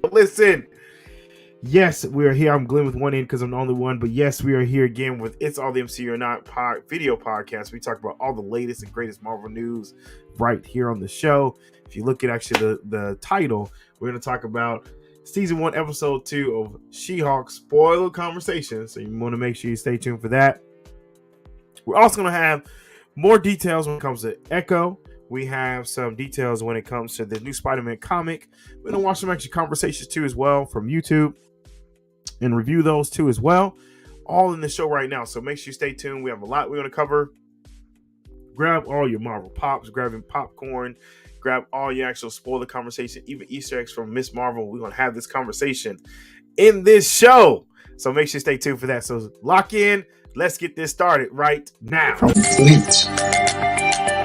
But listen, yes, we are here. I'm Glenn with one N because I'm the only one. But yes, we are here again with It's All the MCU or Not video podcast. We talk about all the latest and greatest Marvel news right here on the show. If you look at actually the title, we're going to talk about Season 1, Episode 2 of She-Hulk spoiler conversation. So you want to make sure you stay tuned for that. We're also going to have more details when it comes to Echo. We have some details when it comes to the new Spider-Man comic. We're going to watch some extra conversations too as well from YouTube and review those too as well. All in the show right now. So make sure you stay tuned. We have a lot we're going to cover. Grab all your Marvel Pops, grab your popcorn, grab all your actual spoiler conversation, even Easter eggs from Miss Marvel. We're going to have this conversation in this show. So make sure you stay tuned for that. So lock in. Let's get this started right now. Complete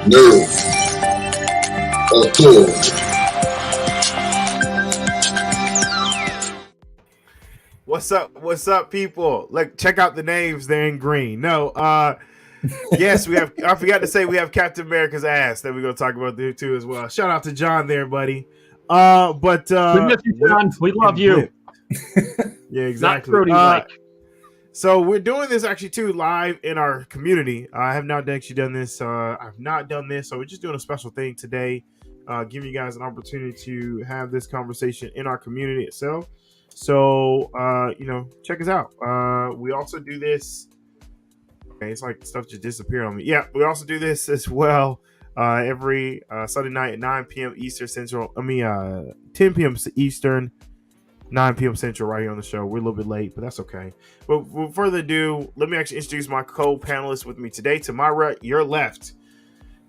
no authority. What's up, people? Like, check out the names. They're in green. No, yes, we have. I forgot to say we have Captain America's ass that we're gonna talk about there too as well. Shout out to John there, buddy. We miss you, John. We love you. Yeah, exactly. Not So we're doing this actually too live in our community. I have not actually done this. I've not done this, so we're just doing a special thing today, giving you guys an opportunity to have this conversation in our community itself. So check us out. We also do this. Okay, it's like stuff just disappeared on me. Yeah, we also do this as well every Sunday night at 9 p.m. Eastern Central. 10 p.m. Eastern. 9 p.m. Central right here on the show. We're a little bit late, but that's okay. But without further ado, let me actually introduce my co-panelist with me today. To my right, your left.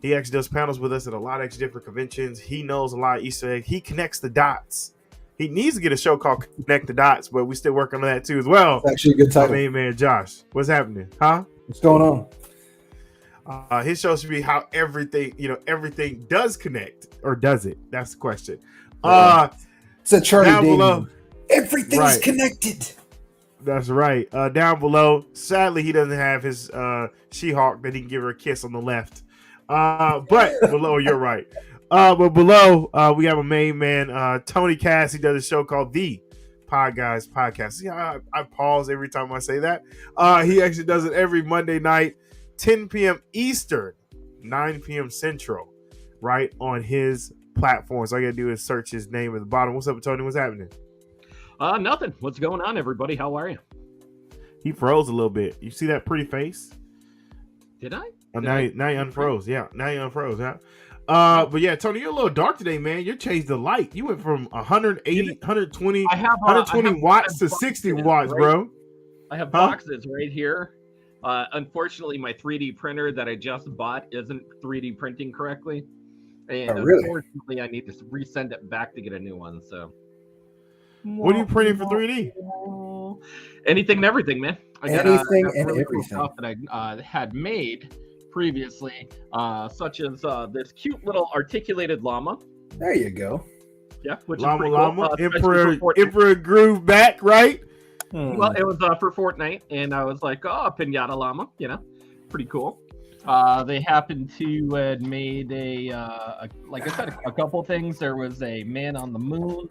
He actually does panels with us at a lot of actually different conventions. He knows a lot of Easter eggs. He connects the dots. He needs to get a show called Connect the Dots, but we're still working on that too as well. It's actually a good title. My main man, Josh. What's happening? Huh? What's going on? His show should be how everything does connect. Or does it? That's the question. It's a Charlie down Day. below. Everything's connected. That's right. Down below, sadly, he doesn't have his She-Hulk that he can give her a kiss on the left. But below, you're right. But below, we have a main man, Tony Cass. He does a show called The Pod Guys Podcast. See, I pause every time I say that. He actually does it every Monday night, 10 p.m. Eastern, 9 p.m. Central, right on his platforms. All you gotta do is search his name at the bottom. What's up, Tony? What's happening? Nothing. What's going on, everybody? How are you? He froze a little bit. You see that pretty face? Did I? Oh, now you unfroze. Yeah, now you unfroze. Yeah. But yeah, Tony, you're a little dark today, man. You changed the light. You went from 120 watts to 60 watts, right? Bro. I have boxes right here. Unfortunately, my 3D printer that I just bought isn't 3D printing correctly. And unfortunately, I need to resend it back to get a new one. So, what are you printing for 3D? Anything and everything, man. I got anything and really everything cool stuff that I had made previously, such as this cute little articulated llama. There you go. Yeah, which llama, is llama, cool. Emperor Groove back, right? Well, it was for Fortnite, and I was like, oh, pinata llama, pretty cool. They happened to had made like I said, a couple things. There was a man on the moon,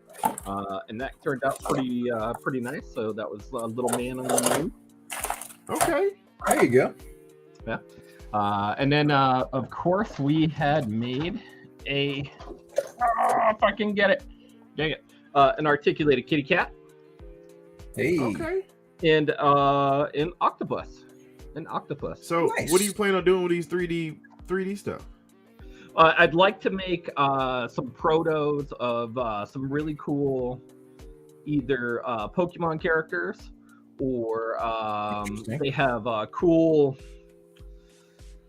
and that turned out pretty nice. So that was a little man on the moon. Okay, there you go. Yeah, and then of course we had made if I can get it, dang it, an articulated kitty cat. Hey. Okay. And an octopus. So nice. What are you planning on doing with these 3D stuff? I'd like to make some protos of some really cool either Pokemon characters or they have cool.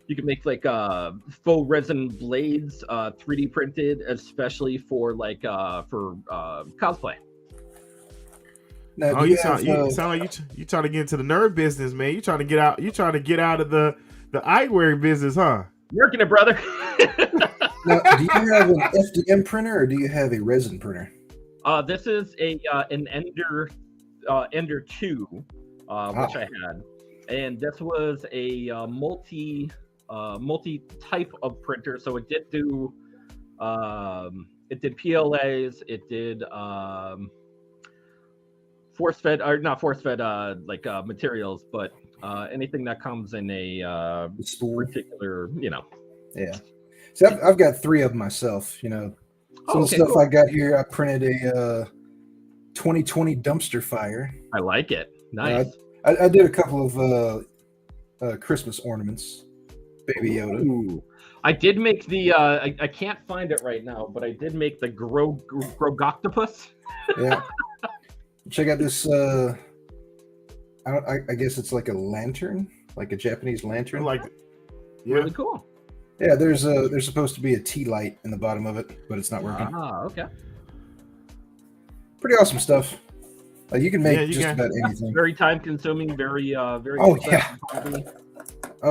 You can make like faux resin blades 3D printed, especially for cosplay. Now, you sound like you trying to get into the nerd business, man. You trying to get out. You trying to get out of the eyewear business, huh? Working it, brother. Now, do you have an FDM printer or do you have a resin printer? This is an Ender 2, which I had, and this was a multi type of printer. So it did do PLAs, it did force fed or not force fed materials, but anything that comes in a spool. particular, Yeah. So I've got 3 of them myself. Some of the stuff cool. I got here, I printed a 2020 dumpster fire. I like it. Nice. I did a couple of Christmas ornaments. Baby Yoda. Ooh. I did make the I can't find it right now, but I did make the Grogoctopus. Yeah. Check out this I guess it's like a lantern, like a Japanese lantern. Really cool. Yeah, there's supposed to be a tea light in the bottom of it, but it's not working. Okay. Pretty awesome stuff. You can make just about anything. Very time consuming, very Oh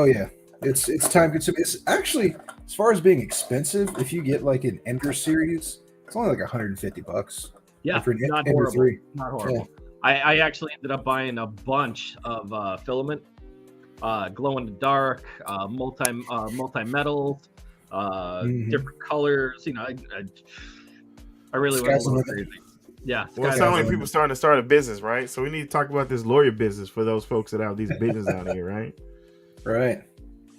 yeah. It's time consuming. It's actually, as far as being expensive, if you get like an Ender series, it's only like $150. Yeah, for not Ender horrible. 3. Not horrible. Yeah. I actually ended up buying a bunch of filament, glow in the dark, multi metals, different colors. I really went a little crazy. Yeah. Well, it sounds like people starting to start a business, right? So we need to talk about this lawyer business for those folks that have these businesses out here, right? Right.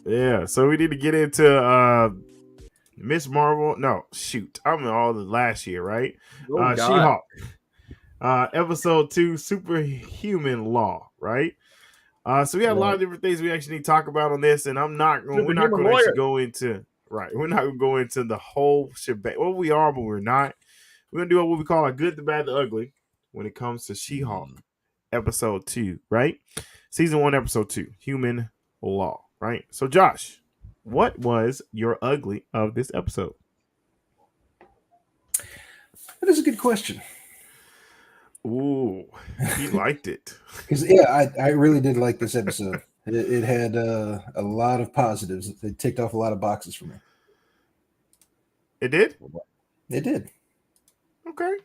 Yeah. So we need to get into Miss Marvel. No, shoot. I'm in all the last year, right? She-Hulk. Episode 2, Superhuman Law, right? So we have a lot of different things we actually need to talk about on this, and we're not going to actually go into we're not going to go into the whole shebang. Well, we are, but we're not. We're going to do what we call a good, the bad, the ugly when it comes to She-Hulk episode 2, right? Season 1, episode 2, Human Law, right? So Josh, what was your ugly of this episode? That is a good question. Ooh, he liked it. Because I really did like this episode. It had a lot of positives. It ticked off a lot of boxes for me. It did? It did. Okay.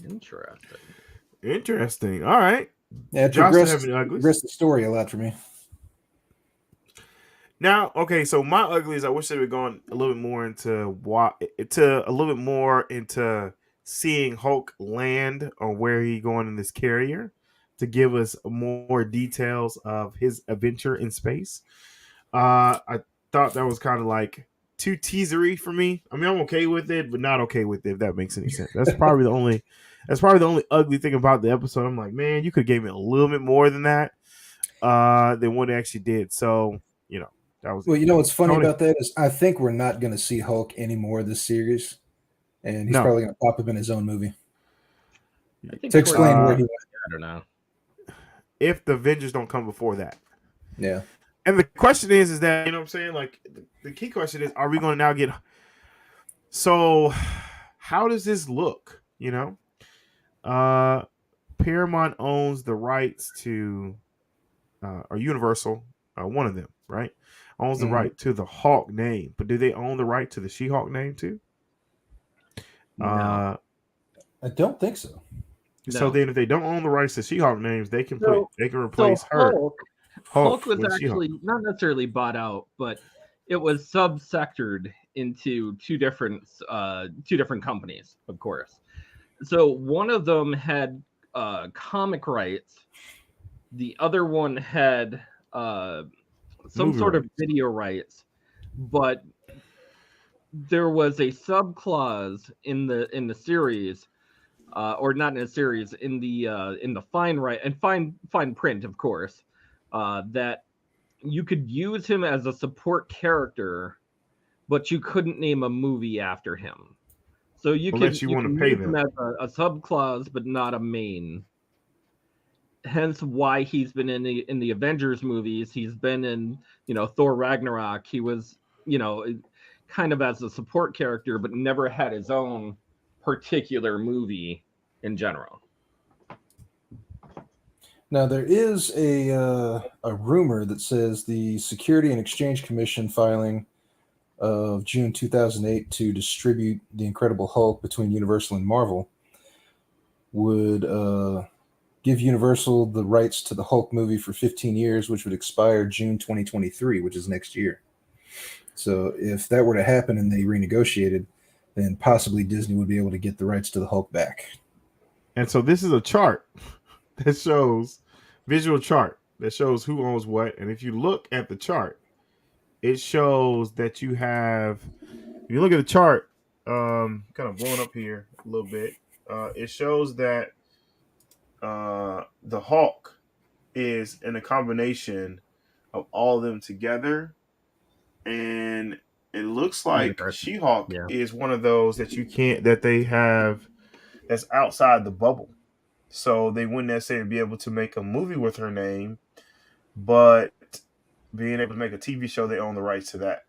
Interesting. All right. Yeah, it progressed the story a lot for me. Now, okay, so my uglies, I wish they were going a little bit more into seeing Hulk land or where he going in this carrier to give us more details of his adventure in space. I thought that was kind of like too teasery for me. I mean, I'm okay with it, but not okay with it, if that makes any sense. That's probably the only ugly thing about the episode. I'm like, man, you could have gave me a little bit more than that, than what it actually did. So, that was. Well, what's funny about that is I think we're not going to see Hulk anymore this series, and he's probably going to pop up in his own movie to explain where he went. I don't know if the Avengers don't come before that. Yeah. And the question is that, what I'm saying? Like, the key question is, are we going to now get... So, how does this look, Paramount owns the rights to... or Universal, one of them, right? Owns the right to the Hulk name. But do they own the right to the She-Hulk name, too? No. I don't think so. So then if they don't own the rights to She-Hulk names, they can replace her. Hulk was actually not necessarily bought out, but it was subsectored into two different companies, of course. So one of them had comic rights, the other one had some sort of video rights, but there was a subclause in the series, or not in a series, in the fine print, of course. That you could use him as a support character, but you couldn't name a movie after him. So you can use him as a subclause, but not a main. Hence why he's been in the Avengers movies. He's been in Thor Ragnarok. He was kind of as a support character, but never had his own particular movie in general. Now, there is a rumor that says the Security and Exchange Commission filing of June 2008 to distribute The Incredible Hulk between Universal and Marvel would give Universal the rights to the Hulk movie for 15 years, which would expire June 2023, which is next year. So if that were to happen and they renegotiated, then possibly Disney would be able to get the rights to the Hulk back. And so this is a chart that shows visual chart that shows who owns what. And if you look at the chart, it shows that you have. If you look at the chart, kind of blowing up here a little bit. It shows that the Hulk is in a combination of all of them together, and it looks like Universe. She-Hulk Yeah. is one of those that you can't that they have that's outside the bubble. So they wouldn't necessarily be able to make a movie with her name, but being able to make a TV show, they own the rights to that.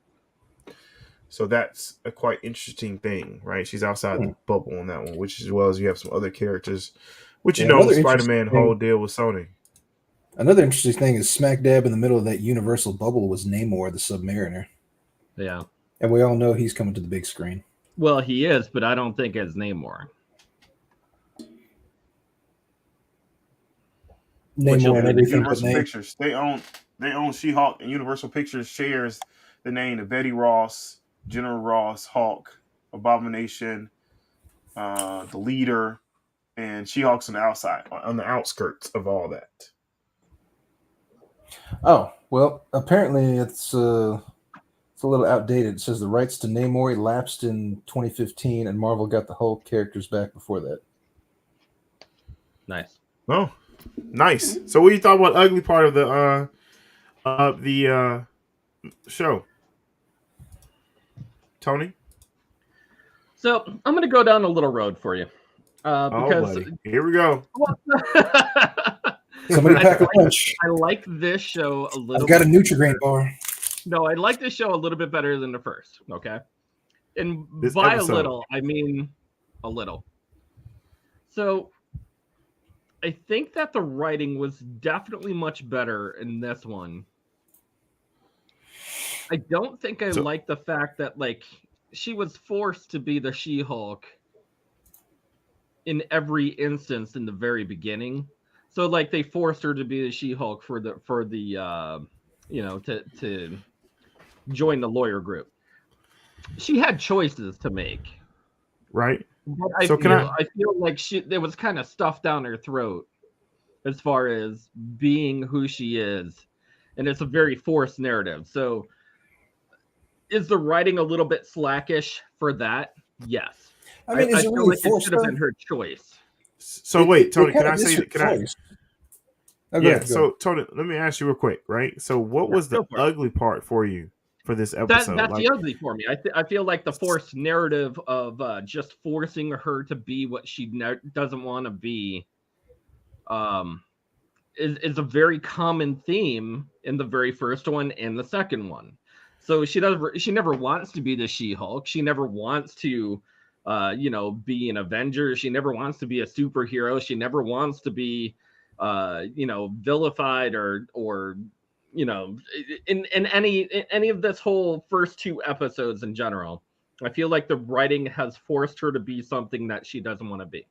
So that's a quite interesting thing, right? She's outside the bubble on that one, which as well as you have some other characters, which Yeah, you know, another Spider-Man interesting whole deal with Sony. Another interesting thing is smack dab in the middle of that Universal bubble was Namor the Submariner. Yeah. And we all know he's coming to the big screen. Well, he is, but I don't think as Namor. Namor and everything but Universal name. Pictures. They own She-Hulk, and Universal Pictures shares the name of Betty Ross, General Ross, Hulk, Abomination, the Leader, and She-Hulk's on the outside, on the outskirts of all that. Oh, well, apparently it's a little outdated. It says the rights to Namor lapsed in 2015, and Marvel got the Hulk characters back before that. Nice. Oh, nice. So what do you thought about the ugly part of the show? Tony? So I'm going to go down a little road for you. Because here we go. Somebody pack a lunch. I like this show a little. I've got a Nutri-Grain bar. No, I like this show a little bit better than the first. Okay, and This by episode. a little, I mean a little. So I think that the writing was definitely much better in this one. I don't think I like the fact that like she was forced to be the She-Hulk in every instance in the very beginning. So like they forced her to be the She-Hulk for the to join the lawyer group. She had choices to make. Right. But I feel like there was kind of stuff down her throat as far as being who she is. And it's a very forced narrative. So is the writing a little bit slackish for that? Yes. I mean, is it really like it should have been her choice. So wait, Tony, can I say that? So Tony, let me ask you real quick, right? So what was the ugly part for you for this episode? That's the ugly for me. I feel like the forced narrative of just forcing her to be what she doesn't want to be is a very common theme in the very first one and the second one. So she never wants to be the She-Hulk. She never wants to be an Avenger. She never wants to be a superhero. She never wants to be vilified or in any of this whole first two episodes in general. I feel like the writing has forced her to be something that she doesn't want to be.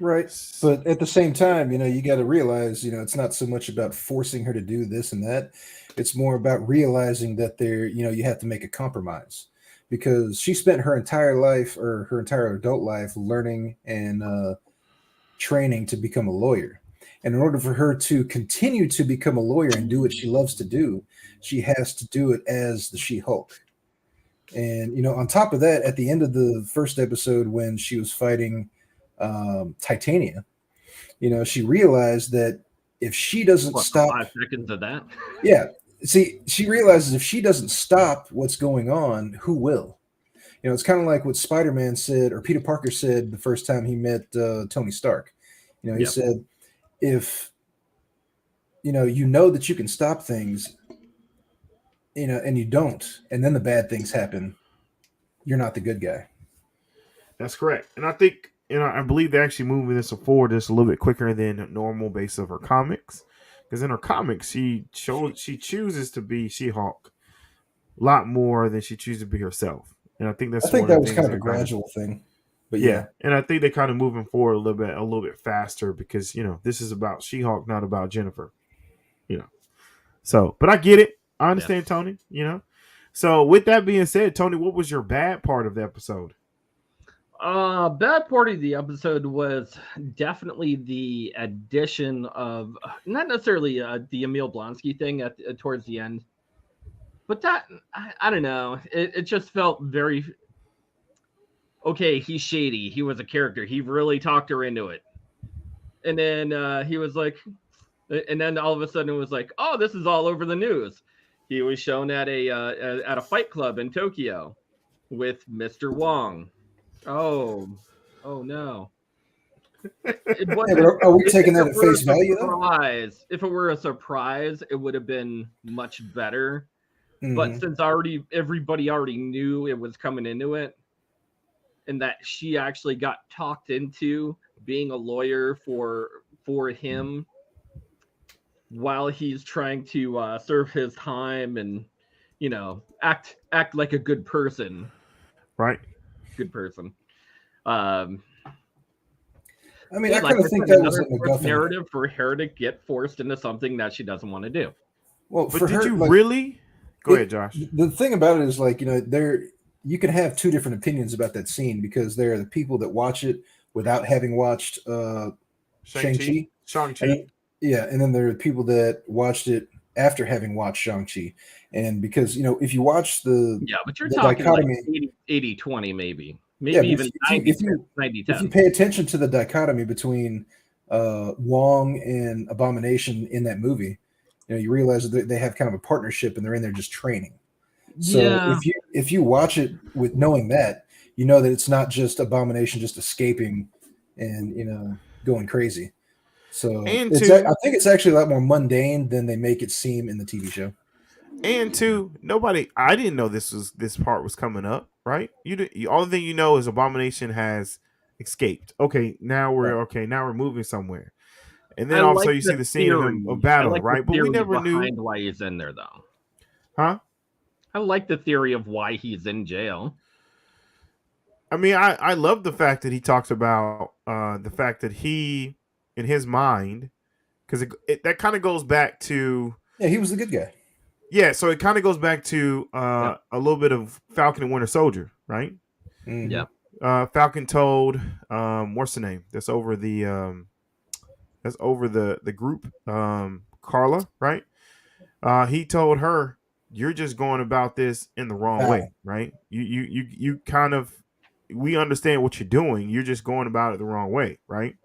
Right. But at the same time, you got to realize, it's not so much about forcing her to do this and that. It's more about realizing that you have to make a compromise, because she spent her entire life or her entire adult life learning and training to become a lawyer. And in order for her to continue to become a lawyer and do what she loves to do, she has to do it as the She-Hulk. And, on top of that, at the end of the first episode, when she was fighting Titania, she realized that if she doesn't stop 5 seconds of that. Yeah. See, she realizes if she doesn't stop what's going on, who will? It's kind of like what Spider-Man said, or Peter Parker said the first time he met Tony Stark. He said, if you know that you can stop things, and you don't, and then the bad things happen, you're not the good guy. That's correct. And I think, I believe they're actually moving this forward just a little bit quicker than normal based on her comics. Because in her comics, she chooses to be She-Hulk a lot more than she chooses to be herself. And I think that was kind of a gradual thing. But yeah. And I think they're kind of moving forward a little bit faster because, this is about She-Hulk, not about Jennifer. So, but I get it. I understand, Tony, So with that being said, Tony, what was your bad part of the episode? Bad part of the episode was definitely the addition of not necessarily the Emil Blonsky thing towards the end, but that I don't know. It just felt very okay. He's shady. He was a character. He really talked her into it, and then he was like, and then all of a sudden it was like, oh, this is all over the news. He was shown at a fight club in Tokyo with Mr. Wong. Oh, oh no. It Yeah, wasn't. but are we taking If that it at were a face value though? surprise, if it were a surprise, it would have been much better. But Mhm. since everybody already knew it was coming into it, and that she actually got talked into being a lawyer for him while he's trying to serve his time and act like a Right. good person. Um, I mean, I like kind I of think said, that was a another forced MacGuffin. narrative for her to get forced into something that she doesn't want to do. Well, But for did her, you like, really? Go ahead, Josh. The thing about it is, like, you can have two different opinions about that scene because there are the people that watch it without having watched Shang-Chi. Shang-Chi. Yeah, and then there are people that watched it after having watched Shang-Chi. And because, if you watch Yeah, but you're the talking like dichotomy, 80-20 maybe. yeah, Maybe but even 90 if you 90-10. pay attention to the dichotomy between Wong and Abomination in that movie, you realize that they have kind of a partnership and they're in there just training. So Yeah. if you watch it with knowing that, you know that it's not just Abomination just escaping and going crazy. So And I two, think it's actually a lot more mundane than they make it seem in the TV show. nobody. I didn't know this part was coming up. Right. You all the thing you know is Abomination has escaped. Okay, now Right. we're moving somewhere. And then I all of a like sudden you see the the scene of him theory. I battling, like the right? But we theory never knew, behind why he's in there though. huh? I like the theory of why he's in jail. I mean, I love the fact that he talks about the fact that he, in his mind, because that kind of goes back to, Yeah, he was the good guy. yeah, so it kind of goes back to Yep. a little bit of Falcon and Winter Soldier, right? Mhm. Yeah. Falcon told what's the name that's over the group, Carla, right? He told her, you're just going about this in the wrong way, right? You kind of, we understand what you're doing, you're just going about it the wrong way, right?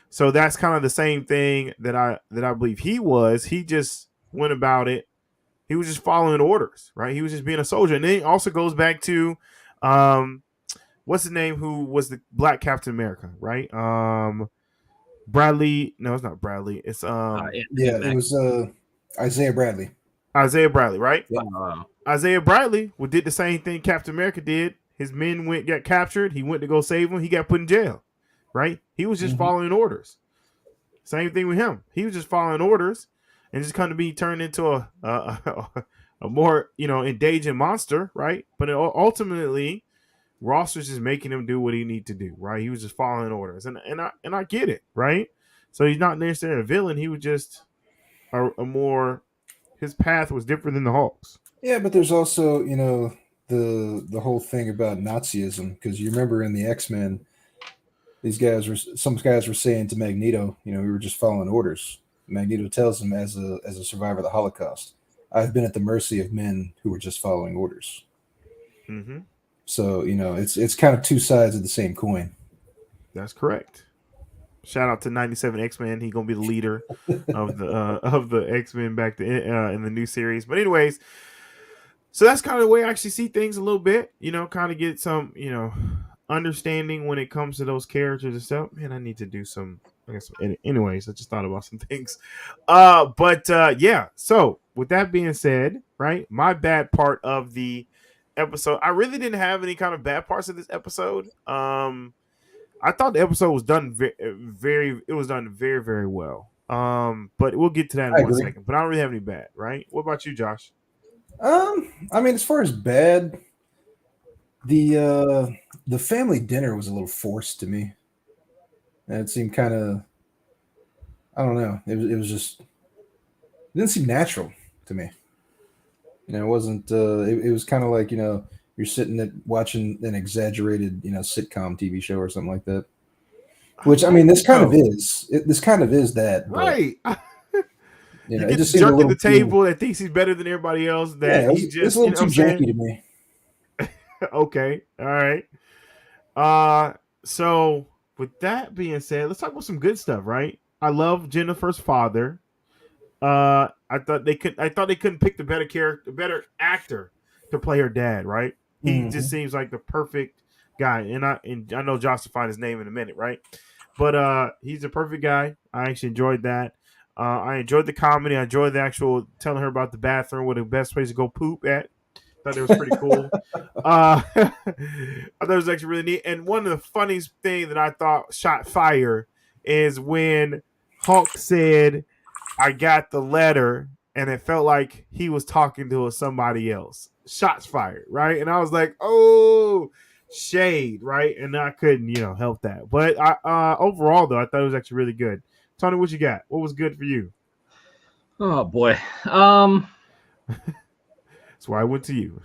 So that's kind of the same thing that I believe he just went about it, he was just following orders, right? He was just being a soldier. And then it also goes back to what's the name who was the black Captain America, right? Bradley, no, it's not Bradley, it's Anthony Yeah, it Mack. was Isaiah Bradley. Isaiah Bradley, right? Yep. Isaiah Bradley did the same thing Captain America did. His men got captured. He went to go save them. He got put in jail, right? He was just Mhm. following orders. Same thing with him. He was just following orders and just kind of be turned into a more engaging monster, right? But ultimately, Ross was just making him do what he needed to do, right? He was just following orders, and I get it, right? So he's not necessarily a villain. He was just a more, his path was different than the Hulk's. Yeah, but there's also, the whole thing about Nazism, because you remember in the X-Men, some guys were saying to Magneto, we were just following orders. Magneto tells him, as a survivor of the Holocaust, I've been at the mercy of men who were just following orders. Mm-hmm. So, it's kind of two sides of the same coin. That's correct. Shout out to 97 X-Men. He's gonna be the leader of the X-Men back in the new series. But anyways, so that's kind of the way I actually see things a little bit. Kind of get some understanding when it comes to those characters and stuff. Man, I need to do some. I guess. Anyways, I just thought about some things. But yeah. So with that being said, right, my bad part of the episode, I really didn't have any kind of bad parts of this episode. I thought the episode was done very very well. But we'll get to that in I one agree. second. But I don't really have any bad, right? What about you, Josh? I mean, as far as bad, the family dinner was a little forced to me. And it seemed kind of, I don't know. It was just, it didn't seem natural to me. It wasn't. It was kind of like you're sitting at watching an exaggerated, sitcom TV show or something like that. Which I mean, this kind of is. This kind of is that, but, right? You know, he it gets just seemed a jerk at little the table that thinks he's better than everybody else. That he it's just a little too janky to me. Okay, all right. So with that being said, let's talk about some good stuff, right? I love Jennifer's father. I thought they couldn't pick the better actor to play her dad, right? He just seems like the perfect guy, and I know Josh will find his name in a minute, right? But he's a perfect guy. I actually enjoyed that. I enjoyed the comedy. I enjoyed the actual telling her about the bathroom, what the best place to go poop at. Thought it was pretty cool. I thought it was actually really neat. And one of the funniest things that I thought shot fire is when Hulk said, "I got the letter," and it felt like he was talking to somebody else. Shots fired, right? And I was like, "Oh, shade," right? And I couldn't, help that. But overall, though, I thought it was actually really good. Tony, what you got? What was good for you? Oh boy. That's why I went to you.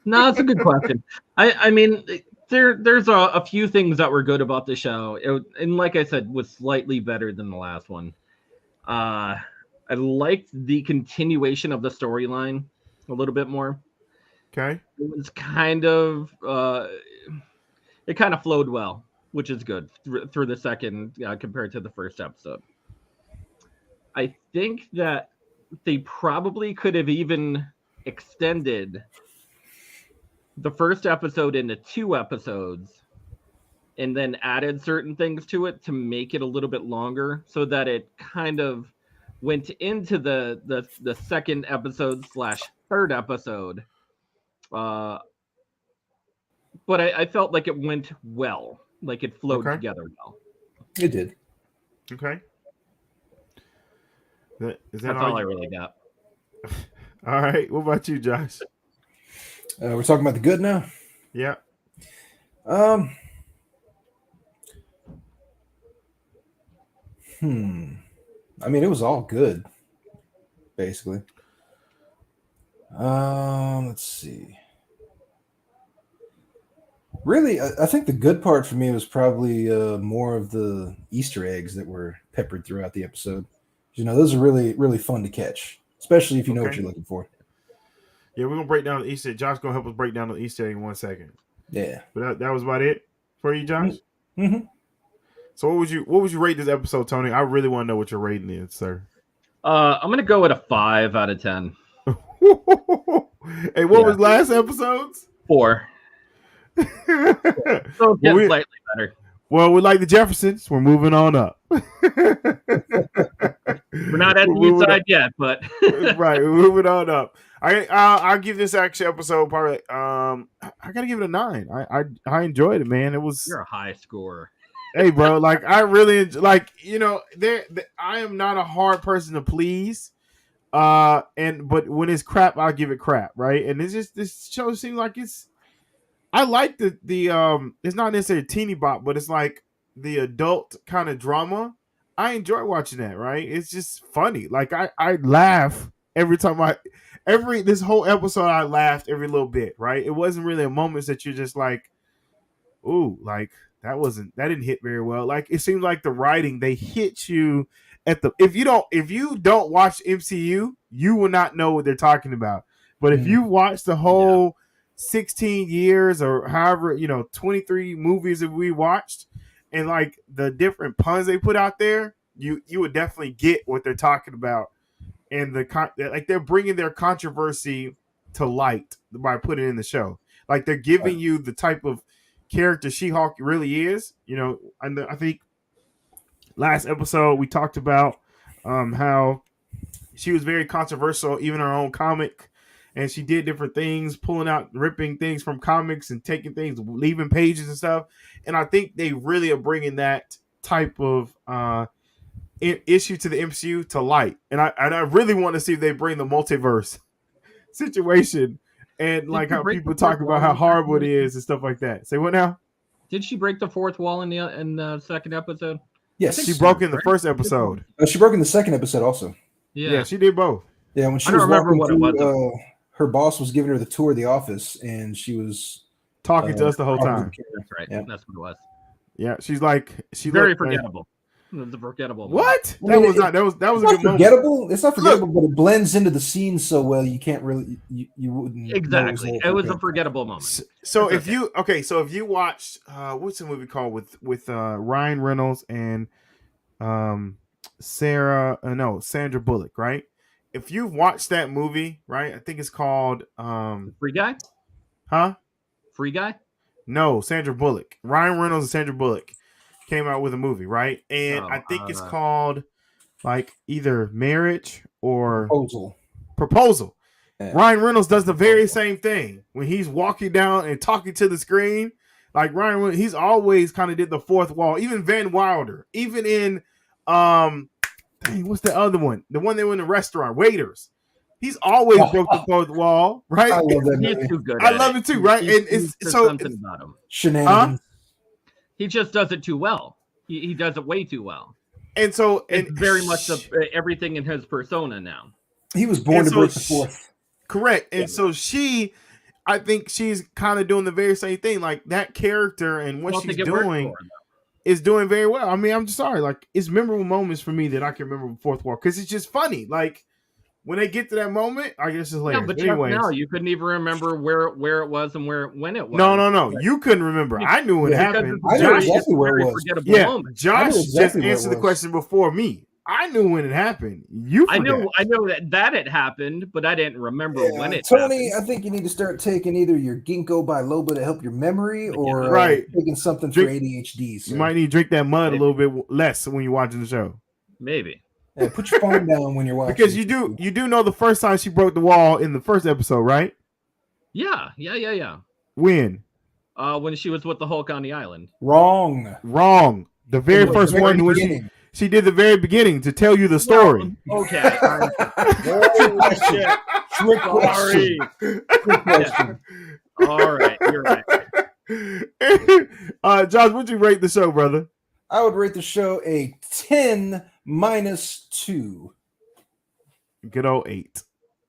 No, it's a good question. I mean, there's a few things that were good about the show, and like I said, was slightly better than the last one. I liked the continuation of the storyline a little bit more. Okay. It was kind of it kind of flowed well, which is good through the second compared to the first episode. I think that they probably could have even extended the first episode into 2 episodes and then added certain things to it to make it a little bit longer so that it kind of went into the second episode / third episode. But I felt like it went well, like it flowed together well. It did. Okay. That's all I really got. All right. What about you, Josh? We're talking about the good now. Yeah. I mean, it was all good, basically. Let's see. Really, I think the good part for me was probably more of the Easter eggs that were peppered throughout the episode. Those are really, really fun to catch, especially if you know what you're looking for. Yeah, we're gonna break down the Easter egg. Josh gonna help us break down the Easter egg in 1 second. Yeah, but that was about it for you, Josh. Mm-hmm. So what would you rate this episode, Tony? I really want to know what your rating is, sir. I'm gonna go with a 5 out of 10. Hey, what was last episode's? 4. So it's slightly better. Well, we like the Jeffersons. We're moving on up. We're not at the inside yet, but right, we're moving on up. I'll give this actual episode probably. I gotta give it a 9. I enjoyed it, man. It was. You're a high scorer. Hey, bro. Like I really like. I am not a hard person to please. But when it's crap, I'll give it crap, right? And it's just this show seems like it's. I like the it's not necessarily a teeny bop, but it's like the adult kind of drama. I enjoy watching that, right? It's just funny. Like I laugh every time this whole episode I laughed every little bit, right? It wasn't really a moment that you're just like, ooh, like that didn't hit very well. Like it seems like the writing, they hit you at if you don't watch MCU, you will not know what they're talking about. But if you watch the whole 16 years or however 23 movies that we watched and like the different puns they put out there, you would definitely get what they're talking about. And they're bringing their controversy to light by putting it in the show. Like they're giving you the type of character She-Hulk really is. And I think last episode we talked about how she was very controversial, even her own comic. And she did different things, ripping things from comics and taking things, leaving pages and stuff. And I think they really are bringing that type of issue to the MCU to light. And I really want to see if they bring the multiverse situation and like how people talk about how horrible it is and stuff like that. Say what now? Did she break the fourth wall in the second episode? Yes, she broke in the first episode. She broke in the second episode also. Yeah, she did both. Yeah, when she I don't remember what it was. her boss was giving her the tour of the office, and she was talking to us the whole talking to time. the camera. That's right. Yeah. That's what it was. Yeah, she's like Very looked like- forgettable. It was a forgettable. What? I mean, That was not. That was It's a not good moment. forgettable. It's not forgettable, but it blends into the scene so well you can't really you wouldn't know Exactly. there It was a okay. forgettable moment. So It's if you watched what's the movie called with Ryan Reynolds and Sandra Bullock, right? If you've watched that movie, right? I think it's called Free Guy? huh? Free Guy? No, Sandra Bullock. Ryan Reynolds and Sandra Bullock came out with a movie, right? And I think it's called like either Marriage or Proposal. Yeah. Ryan Reynolds does the very same thing when he's walking down and talking to the screen. Like Ryan Reynolds, he's always kind of did the fourth wall. Even Van Wilder, even in what's the other one? The one they were in the restaurant, Waiters. He's always broke the fourth wall, right? I love that He's movie. too good. I at love it too, right? And it's there's so something about him. Shenanigans. He just does it too well. He does it way too well. and so It's and very much everything in his persona now. He was born And to so break the fourth. correct. And so I think she's kind of doing the very same thing. Like that character and what Well, she's to get work doing for her, is doing very well. I mean, I'm just sorry. Like it's memorable moments for me that I can remember fourth wall because it's just funny. Like when they get to that moment, I guess it's though. later. Yeah, but Anyways, now you couldn't even remember where it was and when it was. no. You couldn't remember. I knew when it Yeah, happened. I know Josh, exactly where it was. Forgettable yeah, moment. Josh exactly just where it answered the was. question before me. I knew when it happened. You I forgot. know that it happened, but I didn't remember when it Tony, happened. I think you need to start taking either your ginkgo biloba to help your memory or Right. taking something Drink- for ADHD. So. You might need to drink that mud a little bit less when you're watching the show. Maybe. Yeah, put your phone down when you're watching. Because you do know the first time she broke the wall in the first episode, right? Yeah. When? When she was with the Hulk on the island. Wrong. The very first one when she did the very beginning to tell you the story. Well, okay. Oh, shit. Trick Sorry. question. All right. You're right. Josh, what'd you rate the show, brother? I would rate the show a 10 minus 2. Good old 8.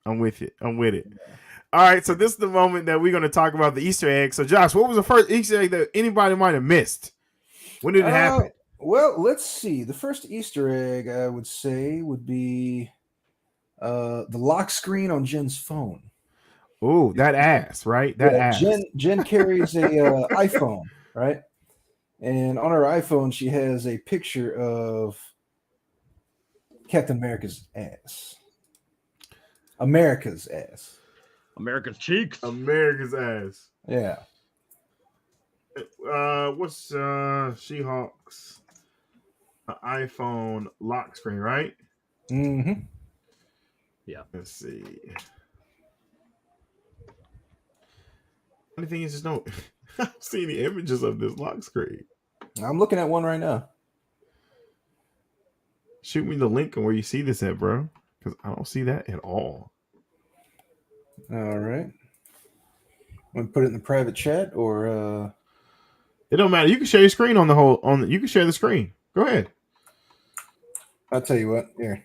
I'm with it. All right, so this is the moment that we're going to talk about the Easter egg. So, Josh, what was the first Easter egg that anybody might have missed? When did it happen? Well, let's see. The first Easter egg I would say would be the lock screen on Jen's phone. Oh, that ass, right? That ass. Jen carries a iPhone, right? And on her iPhone, she has a picture of Captain America's ass. America's ass. America's cheeks. America's ass. Yeah. What's She-Hulk's iPhone lock screen, right? Mm-hmm. Yeah. Let's see. Funny thing is, just no. I don't see any images of this lock screen. I'm looking at one right now. Shoot me the link on where you see this at, bro. Because I don't see that at all. All right. Want to put it in the private chat or It don't matter. You can share your screen on the whole. You can share the screen. Go ahead. I'll tell you what. Here.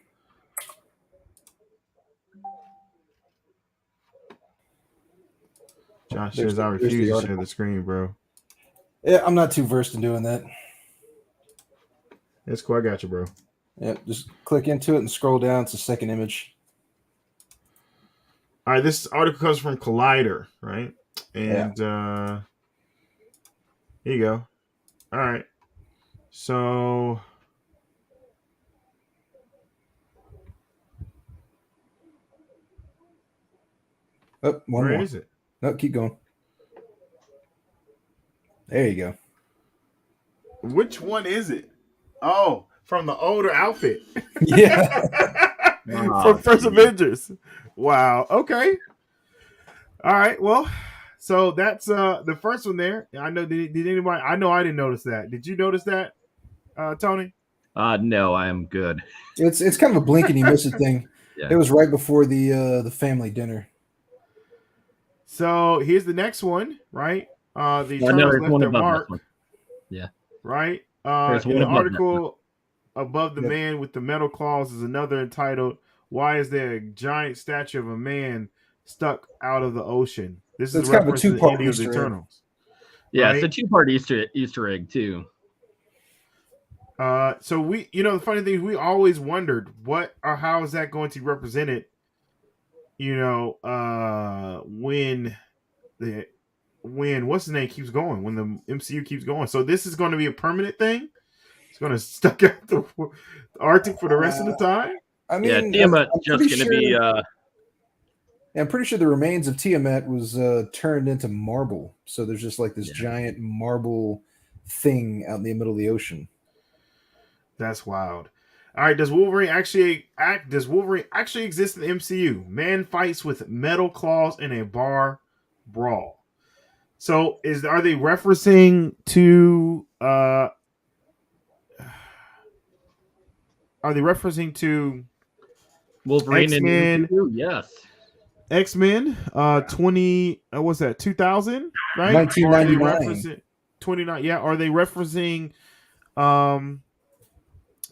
Josh There's says I the refuse to share article. the screen, bro. Yeah, I'm not too versed in doing that. That's cool. I got you, bro. Yep, just click into it and scroll down. It's the second image. All right, this article comes from Collider, right? And here you go. All right. So Oh, one where more. is it? No, keep going. There you go. Which one is it? Oh, from the older outfit. Yeah. From First Avengers. Wow. Okay. All right. Well, so that's the first one there. I know. Did anybody? I know I didn't notice that. Did you notice that, Tony? No, I am good. It's kind of a blink and you miss it thing. Yeah. It was right before the family dinner. So here's the next one, right? The No, Eternals there's left one their above mark, this one. Yeah. right? There's In one the above this article above the Yep. man with the metal claws is another entitled, "Why is there a giant statue of a man stuck out of the ocean. This So is it's a kind of a reference to the two-part ending of the Easter egg. Eternals. Yeah, right? it's a two-part Easter egg too. So we, the funny thing is, we always wondered what or how is that going to be represented. When what's his name keeps going, when the MCU keeps going. So this is going to be a permanent thing. It's going to stuck out the Arctic for the rest of the time. I Yeah, mean, Tiamat's I'm just pretty going to sure. be. I'm pretty sure the remains of Tiamat was turned into marble. So there's just like this giant marble thing out in the middle of the ocean. That's wild. All right, does Wolverine actually exist in the MCU? Man fights with metal claws in a bar brawl. So are they referencing to Wolverine X-Men? in MCU? Yes. X-Men what's that, 2000, right? 1999. Are they referencing 29? Yeah, are they referencing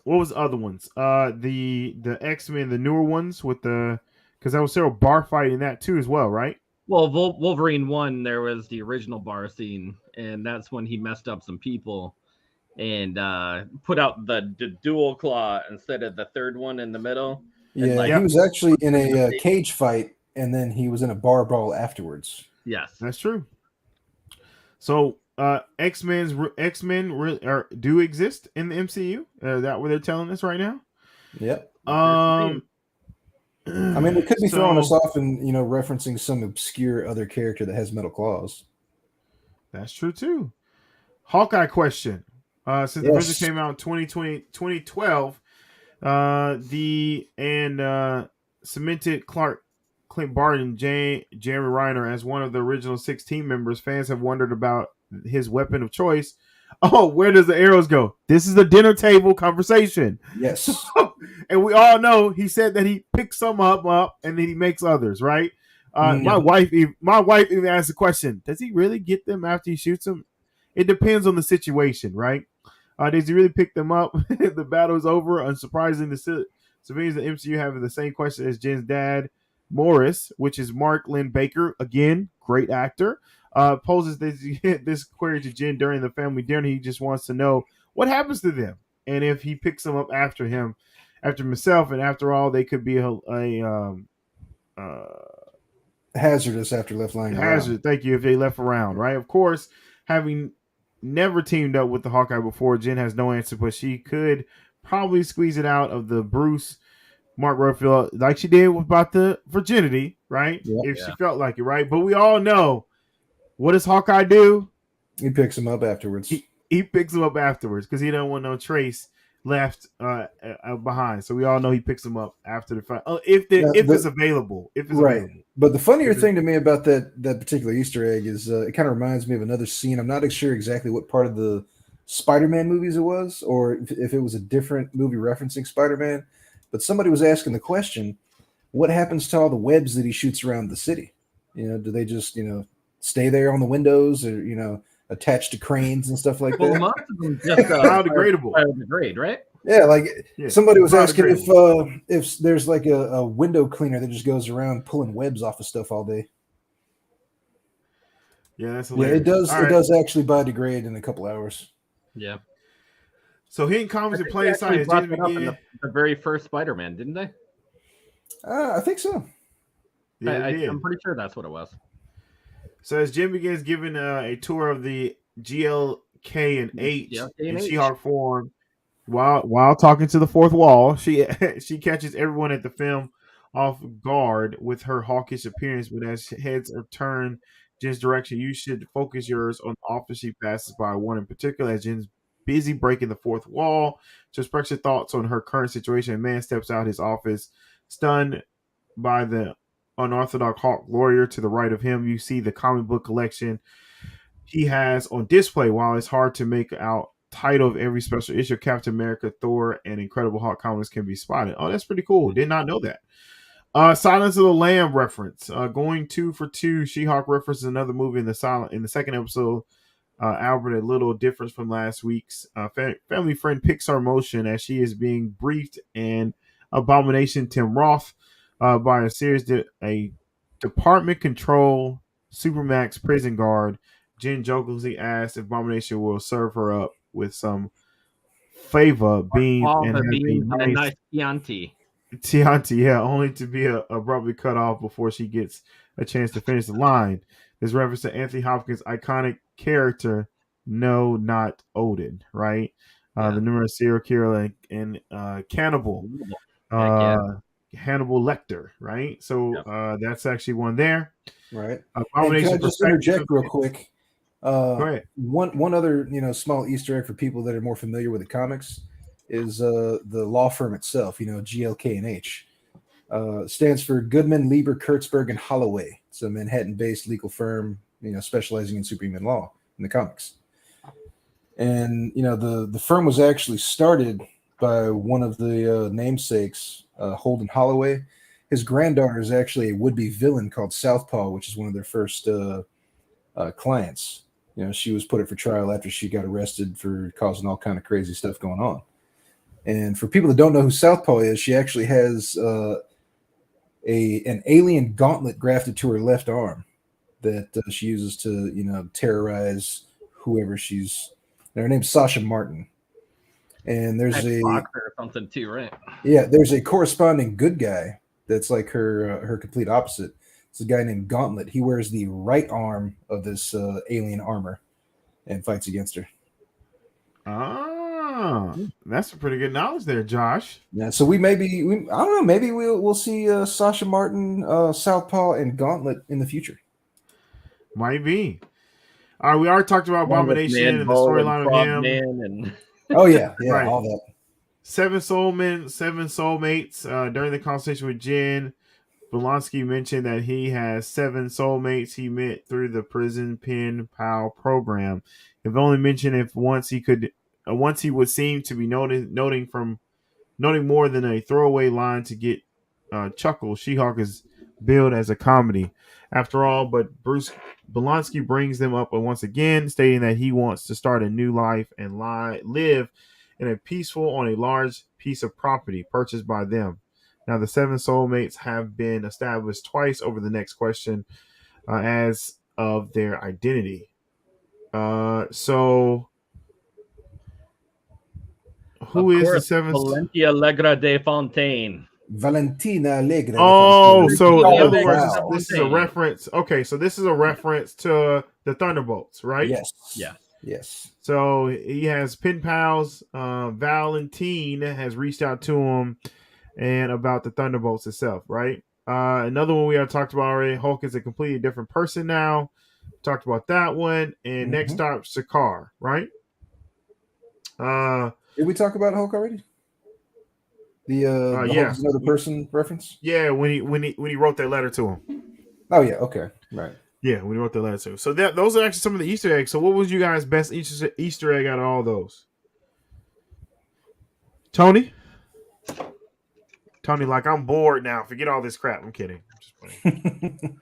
what was the other ones? The X-Men, the newer ones with because there was several bar fight in that too as well, right? Well, Wolverine 1, there was the original bar scene, and that's when he messed up some people and put out the dual claw instead of the third one in the middle. Yeah, he was actually in a cage fight, and then he was in a bar brawl afterwards. Yes, that's true. So X-Men do exist in the MCU. That what they're telling us right now. Yep. I mean, they could be throwing us off and referencing some obscure other character that has metal claws. That's true too. Hawkeye question. Since the original came out in 2012, cemented Clint Barton, Jeremy Reiner as one of the original 6 team members. Fans have wondered about his weapon of choice. Oh, where does the arrows go? This is the dinner table conversation. Yes. And we all know he said that he picks some up and then he makes others, right? My wife even asked the question, does he really get them after he shoots them? It depends on the situation, right? Does he really pick them up? The battle's over. Unsurprising, the civilians in the MCU have the same question as Jen's dad, Morris, which is Mark Lynn Baker. Again, great actor. Poses this query to Jen during the family dinner. He just wants to know what happens to them and if he picks them up after himself. And after all, they could be hazardous after left lying around. Thank you. If they left around, right? Of course, having never teamed up with the Hawkeye before, Jen has no answer, but she could probably squeeze it out of the Bruce Mark Ruffalo like she did about the virginity, right? If she felt like it, right? But we all know, what does Hawkeye do? He picks him up afterwards. He picks him up afterwards because he don't want no trace left behind. So we all know he picks him up after the fight. If it's available. Available. But the funnier thing to me about that particular Easter egg is it kind of reminds me of another scene. I'm not sure exactly what part of the Spider-Man movies it was, or if it was a different movie referencing Spider-Man. But somebody was asking the question, what happens to all the webs that he shoots around the city? Do they just, stay there on the windows or, attached to cranes and stuff like that? Well, most of them just biodegradable. Biodegrade, right? Yeah, somebody was asking if there's like a window cleaner that just goes around pulling webs off of stuff all day. Yeah, that's hilarious. It does. It does actually biodegrade in a couple hours. Yeah. So Hidden Comics in plain sight has just begun. The very first Spider-Man, didn't they? I think so. Yeah, I'm pretty sure that's what it was. So as Jim begins giving a tour of the GLK and H in She-Hulk form, while talking to the fourth wall, she catches everyone at the film off guard with her hawkish appearance. But as heads are turned Jen's direction, you should focus yours on the office she passes by. One in particular, as Jen's busy breaking the fourth wall to express your thoughts on her current situation. A man steps out his office, stunned by the unorthodox Hawk lawyer. To the right of him, you see the comic book collection he has on display. While it's hard to make out title of every special issue, Captain America, Thor, and Incredible Hulk comics can be spotted. Oh, that's pretty cool. Did not know that. Silence of the Lamb reference. Going 2 for 2. She-Hulk references another movie in the second episode. Albert, a little difference from last week's family friend Pixar Motion, as she is being briefed and Abomination Tim Roth by a series that a Department Control Supermax prison guard Jen jokingly asks if Abomination will serve her up with some fava beans All and the have a beans and a nice nice Chianti. Chianti, yeah, only to be abruptly cut off before she gets a chance to finish the line. This reference to Anthony Hopkins' iconic character, no, not Odin, right? Yeah. The numerous serial killer and cannibal, Heck yeah. Hannibal Lecter, right? So that's actually one there. Right. And Abomination can I just perspective. interject real quick? Go ahead. One other small Easter egg for people that are more familiar with the comics is the law firm itself. GLK&H stands for Goodman, Lieber, Kurtzberg, and Holloway. It's a Manhattan-based legal firm, specializing in superhuman law in the comics. And the firm was actually started by one of the namesakes, Holden Holloway. His granddaughter is actually a would-be villain called Southpaw, which is one of their first clients. She was put up for trial after she got arrested for causing all kind of crazy stuff going on. And for people that don't know who Southpaw is, she actually has an alien gauntlet grafted to her left arm that she uses to terrorize whoever she's. Her name's Sasha Martin. And there's or something too, right? Yeah, there's a corresponding good guy that's like her complete opposite. It's a guy named Gauntlet. He wears the right arm of this alien armor and fights against her. Ah, that's some pretty good knowledge there, Josh. Yeah, so I don't know, maybe we'll see Sasha Martin, Southpaw, and Gauntlet in the future. Might be. All right, we already talked about Abomination and the storyline of him. And Oh yeah, Right. all that. 7 soulmates. During the conversation with Jen, Bolonsky mentioned that he has 7 soulmates he met through the prison pen pal program. If only mentioned if once he would seem to be noting more than a throwaway line to get chuckles. She-Hulk is billed as a comedy after all, but Bruce Bolonsky brings them up once again, stating that he wants to start a new life and live in a peaceful on a large piece of property purchased by them. Now, the 7 soulmates have been established twice over the next question as of their identity. So, who is the 7th? Valentia Allegra de Fontaine. Valentina Allegra. Oh, so in Yeah, other words, Allegra this is a Fontaine. reference. Okay, so this is a reference to the Thunderbolts, right? Yes. Yeah. Yes. So he has pen pals. Valentine has reached out to him and about the Thunderbolts itself, right? Another one we have talked about already. Hulk is a completely different person now. Talked about that one. And next up, Sakaar, right? Did we talk about Hulk already? The Hulk is another person reference? Yeah, when he wrote that letter to him. Oh yeah, okay. Right. Yeah, when he wrote the letter to him. So those are actually some of the Easter eggs. So what was you guys' best Easter egg out of all those? Tony, like, I'm bored now. Forget all this crap. I'm kidding. I'm just playing.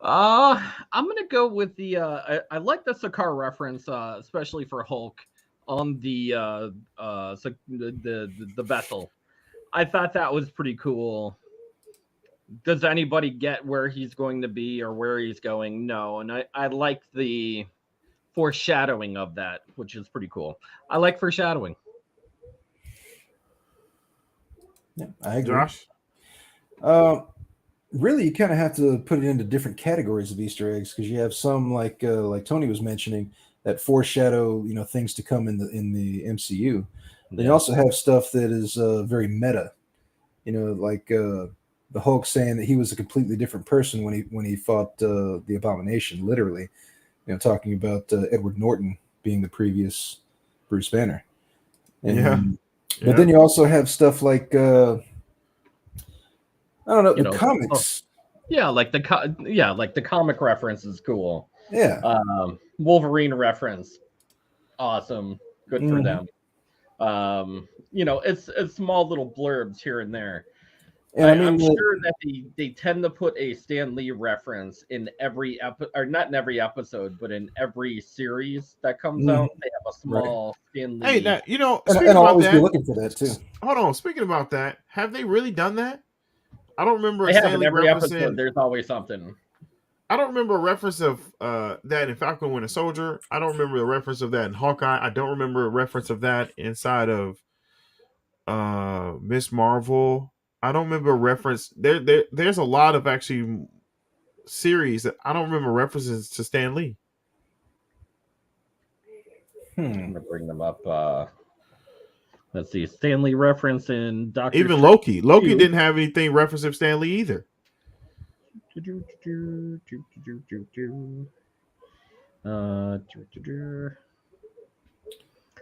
I'm gonna go with the I like the Sakaar reference, especially for Hulk on the vessel. I thought that was pretty cool. Does anybody get where he's going to be or where he's going? No, and I like the foreshadowing of that, which is pretty cool. I like foreshadowing. Yeah, I agree. Josh? Really, you kind of have to put it into different categories of Easter eggs because you have some like Tony was mentioning that foreshadow things to come in the MCU. Then you also have stuff that is very meta, like the Hulk saying that he was a completely different person when he fought the Abomination, literally, talking about Edward Norton being the previous Bruce Banner. And, But then you also have stuff like I don't know, the comics. Like the comic reference is cool. Yeah. Wolverine reference, awesome, good for them. It's small little blurbs here and there. And I'm sure that they tend to put a Stan Lee reference in every episode, or not in every episode, but in every series that comes out. They have a small Stan Lee. Hey, now, and I'll always be looking for that too. Hold on, speaking about that, have they really done that? I don't remember They have in Stanley every episode. referencing. There's always something. I don't remember a reference of that in Falcon Winter Soldier. I don't remember a reference of that in Hawkeye. I don't remember a reference of that inside of Miss Marvel. I don't remember a reference. There's a lot of actually series that I don't remember references to Stan Lee. I'm gonna bring them up. Let's see, Stanley reference in Doctor. Even Loki. Loki didn't have anything reference of Stan Lee either.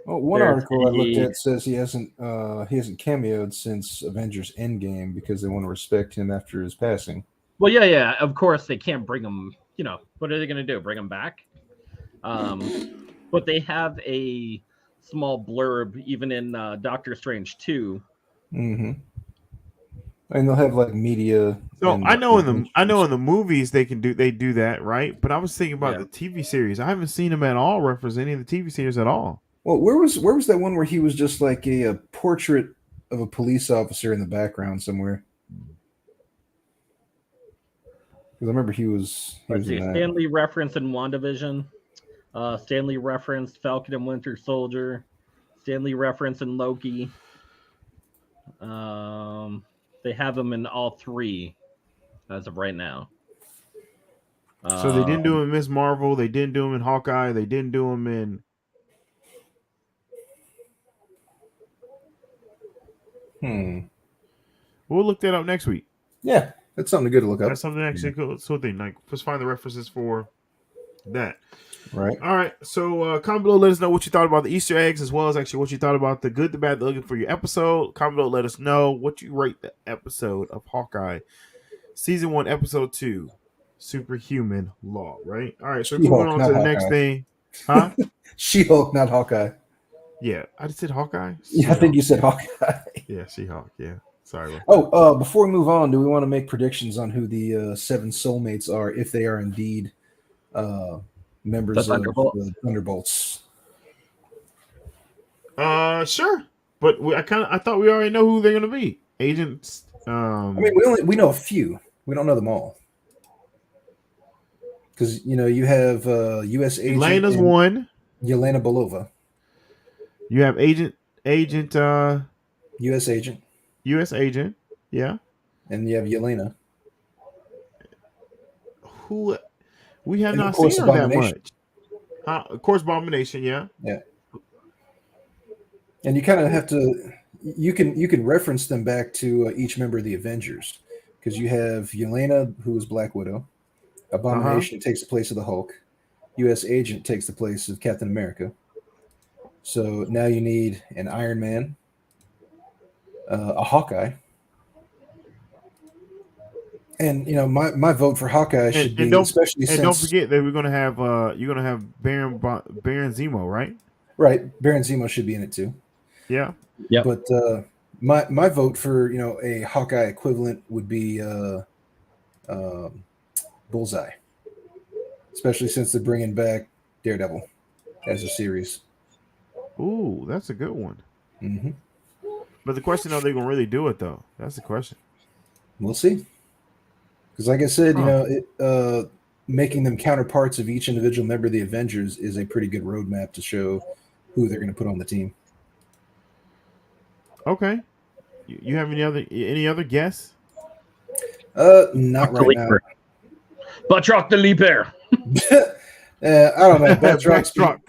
Well, one article I looked at says he hasn't cameoed since Avengers Endgame because they want to respect him after his passing. Well, yeah. Of course, they can't bring him. You know, what are they going to do? Bring him back? But they have a small blurb even in Doctor Strange 2. Mm-hmm. And they'll have like media. So I know in the movies they do that, right? But I was thinking about the TV series. I haven't seen him at all reference any of the TV series at all. Well, where was that one where he was just like a portrait of a police officer in the background somewhere? Because I remember he was Stanley reference in WandaVision. Stanley referenced Falcon and Winter Soldier. Stanley reference in Loki. They have him in all three as of right now. So they didn't do him in Miss Marvel. They didn't do him in Hawkeye. They didn't do him in. We'll look that up next week. Yeah, that's something good to look up. That's something actually cool. So like, let's find the references for that. Right. All right. So comment below, let us know what you thought about the Easter eggs, as well as actually what you thought about the good, the bad, the ugly for your episode. Comment below, let us know what you rate the episode of Hawkeye, season 1, episode 2, Superhuman Law. Right. All right. So moving on to the next thing, huh? She-Hulk, not Hawkeye. Yeah, I just said Hawkeye. Yeah, I think you said Hawkeye. Yeah, She-Hulk. Yeah. Sorry. Before we move on, do we want to make predictions on who the 7 soulmates are, if they are indeed members of the Thunderbolts? Sure, but I thought we already know who they're going to be. Agents. I mean, we know a few. We don't know them all. Because you have U.S. agent. Yelena's one. Yelena Belova. You have agent. U.S. agent. U.S. agent. Yeah. And you have Yelena. Who we have not seen her that much. Of course, Abomination. Yeah. Yeah. And you kind of have to. You can reference them back to each member of the Avengers, because you have Yelena, who is Black Widow. Abomination takes the place of the Hulk. U.S. agent takes the place of Captain America. So now you need an Iron Man, a Hawkeye, and my vote for Hawkeye should be especially since. And don't forget that we're gonna have you're gonna have Baron Zemo, right? Right, Baron Zemo should be in it too. Yeah. Yeah. But my vote for a Hawkeye equivalent would be Bullseye, especially since they're bringing back Daredevil as a series. Ooh, that's a good one. Mm-hmm. But the question, are they going to really do it, though? That's the question. We'll see. Because like I said, making them counterparts of each individual member of the Avengers is a pretty good roadmap to show who they're going to put on the team. Okay. You have any other guess? Not right now. Batroc the Leaper. I don't know. Batroc.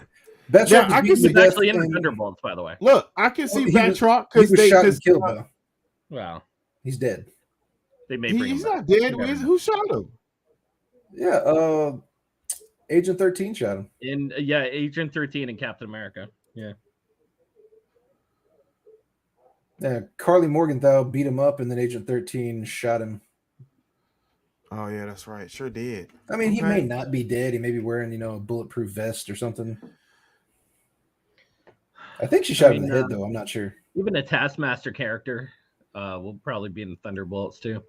Yeah, I can see he's actually in the Thunderbolts, by the way. Look, I can see Batroc because he was shot and killed, though. Wow, he's dead. They may bring him he's back. not dead. Who shot him? Yeah, Agent 13 shot him. Agent 13 and Captain America. Yeah. Yeah, Carly Morgenthau beat him up, and then Agent 13 shot him. Oh yeah, that's right. Sure did. I mean, he may not be dead. He may be wearing, a bulletproof vest or something. I think she shot him in the head, though. I'm not sure. Even a Taskmaster character will probably be in Thunderbolts too.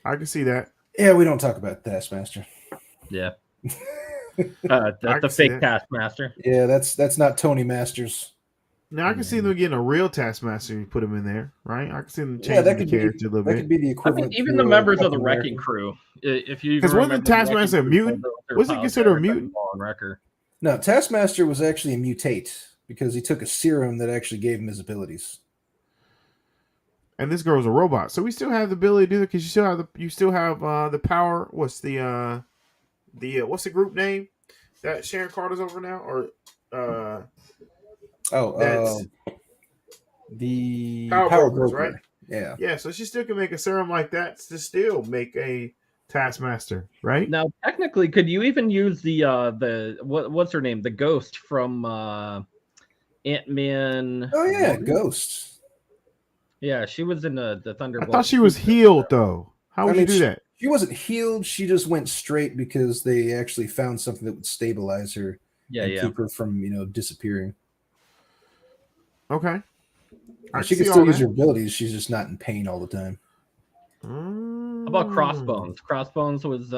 I can see that. Yeah, we don't talk about Taskmaster. Yeah. That's a fake Taskmaster. Yeah, that's not Tony Masters. Now I can see them getting a real Taskmaster and put him in there, right? I can see them Yeah, changing the character a little that bit. could be the I equivalent. mean, even to, the members of the Captain Wrecking America. Crew, if you Because remember wasn't the Wrecking Taskmaster a Crew mutant? built their Was he piles considered a there, mutant? Ball and Wrecker. No, Taskmaster was actually a mutate because he took a serum that actually gave him his abilities. And this girl's a robot, so we still have the ability to do it because you still have the power. What's the what's the group name that Sharon Carter's over now? Or that's the Power Power Brokers, Broker. right? Yeah. Yeah, so she still can make a serum like that to still make a Taskmaster, right? Now, technically, could you even use the what's her name, the Ghost from Ant-Man? Oh yeah, Ghost. Yeah, she was in the I Thunderbolt. thought she was healed though. How would you do that? She wasn't healed. She just went straight because they actually found something that would stabilize her and keep her from disappearing. Okay. She can still use her abilities. She's just not in pain all the time. How about Crossbones? Crossbones was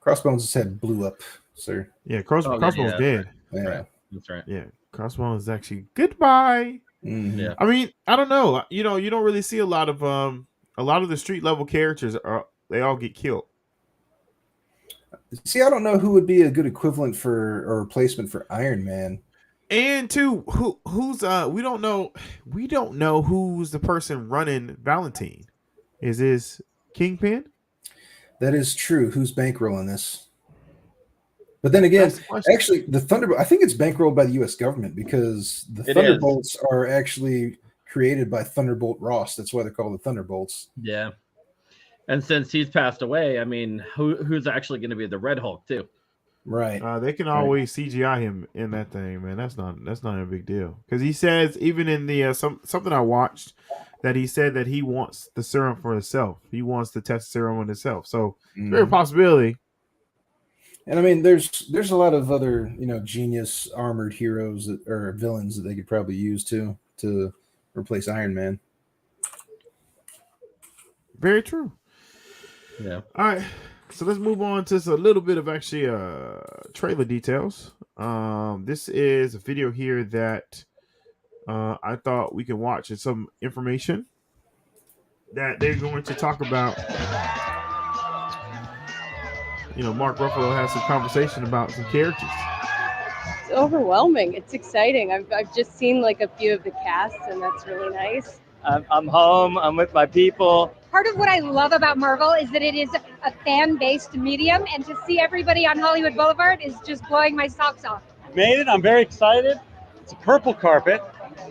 Crossbones' head blew up, sir. Yeah, Crossbones dead. Yeah, right. That's right. Yeah, Crossbones is actually goodbye. Mm-hmm. Yeah. I mean, I don't know. You don't really see a lot of the street level characters they all get killed. See, I don't know who would be a good equivalent for or replacement for Iron Man. And two, who's we don't know who's the person running Valentine. Is this Kingpin? That is true. Who's bankrolling this? But then again, actually, the Thunderbolt, I think it's bankrolled by the U.S. government because the Thunderbolts are actually created by Thunderbolt Ross. That's why they're called the Thunderbolts. Yeah. And since he's passed away, I mean, who's actually going to be the Red Hulk too? Right. They can always CGI him in that thing, man. That's not a big deal. Because he says, even in the something I watched, that he said that he wants the serum for himself. He wants to test the serum on himself. So there's a possibility. And I mean, there's a lot of other genius armored heroes or villains that they could probably use too to replace Iron Man. Very true. Yeah. All right. So let's move on to a little bit of actually trailer details. This is a video here that I thought we can watch. It's some information that they're going to talk about. Mark Ruffalo has some conversation about some characters. It's overwhelming. It's exciting. I've just seen like a few of the casts, and that's really nice. I'm home. I'm with my people. Part of what I love about Marvel is that it is a fan-based medium, and to see everybody on Hollywood Boulevard is just blowing my socks off. Made it. I'm very excited. It's a purple carpet.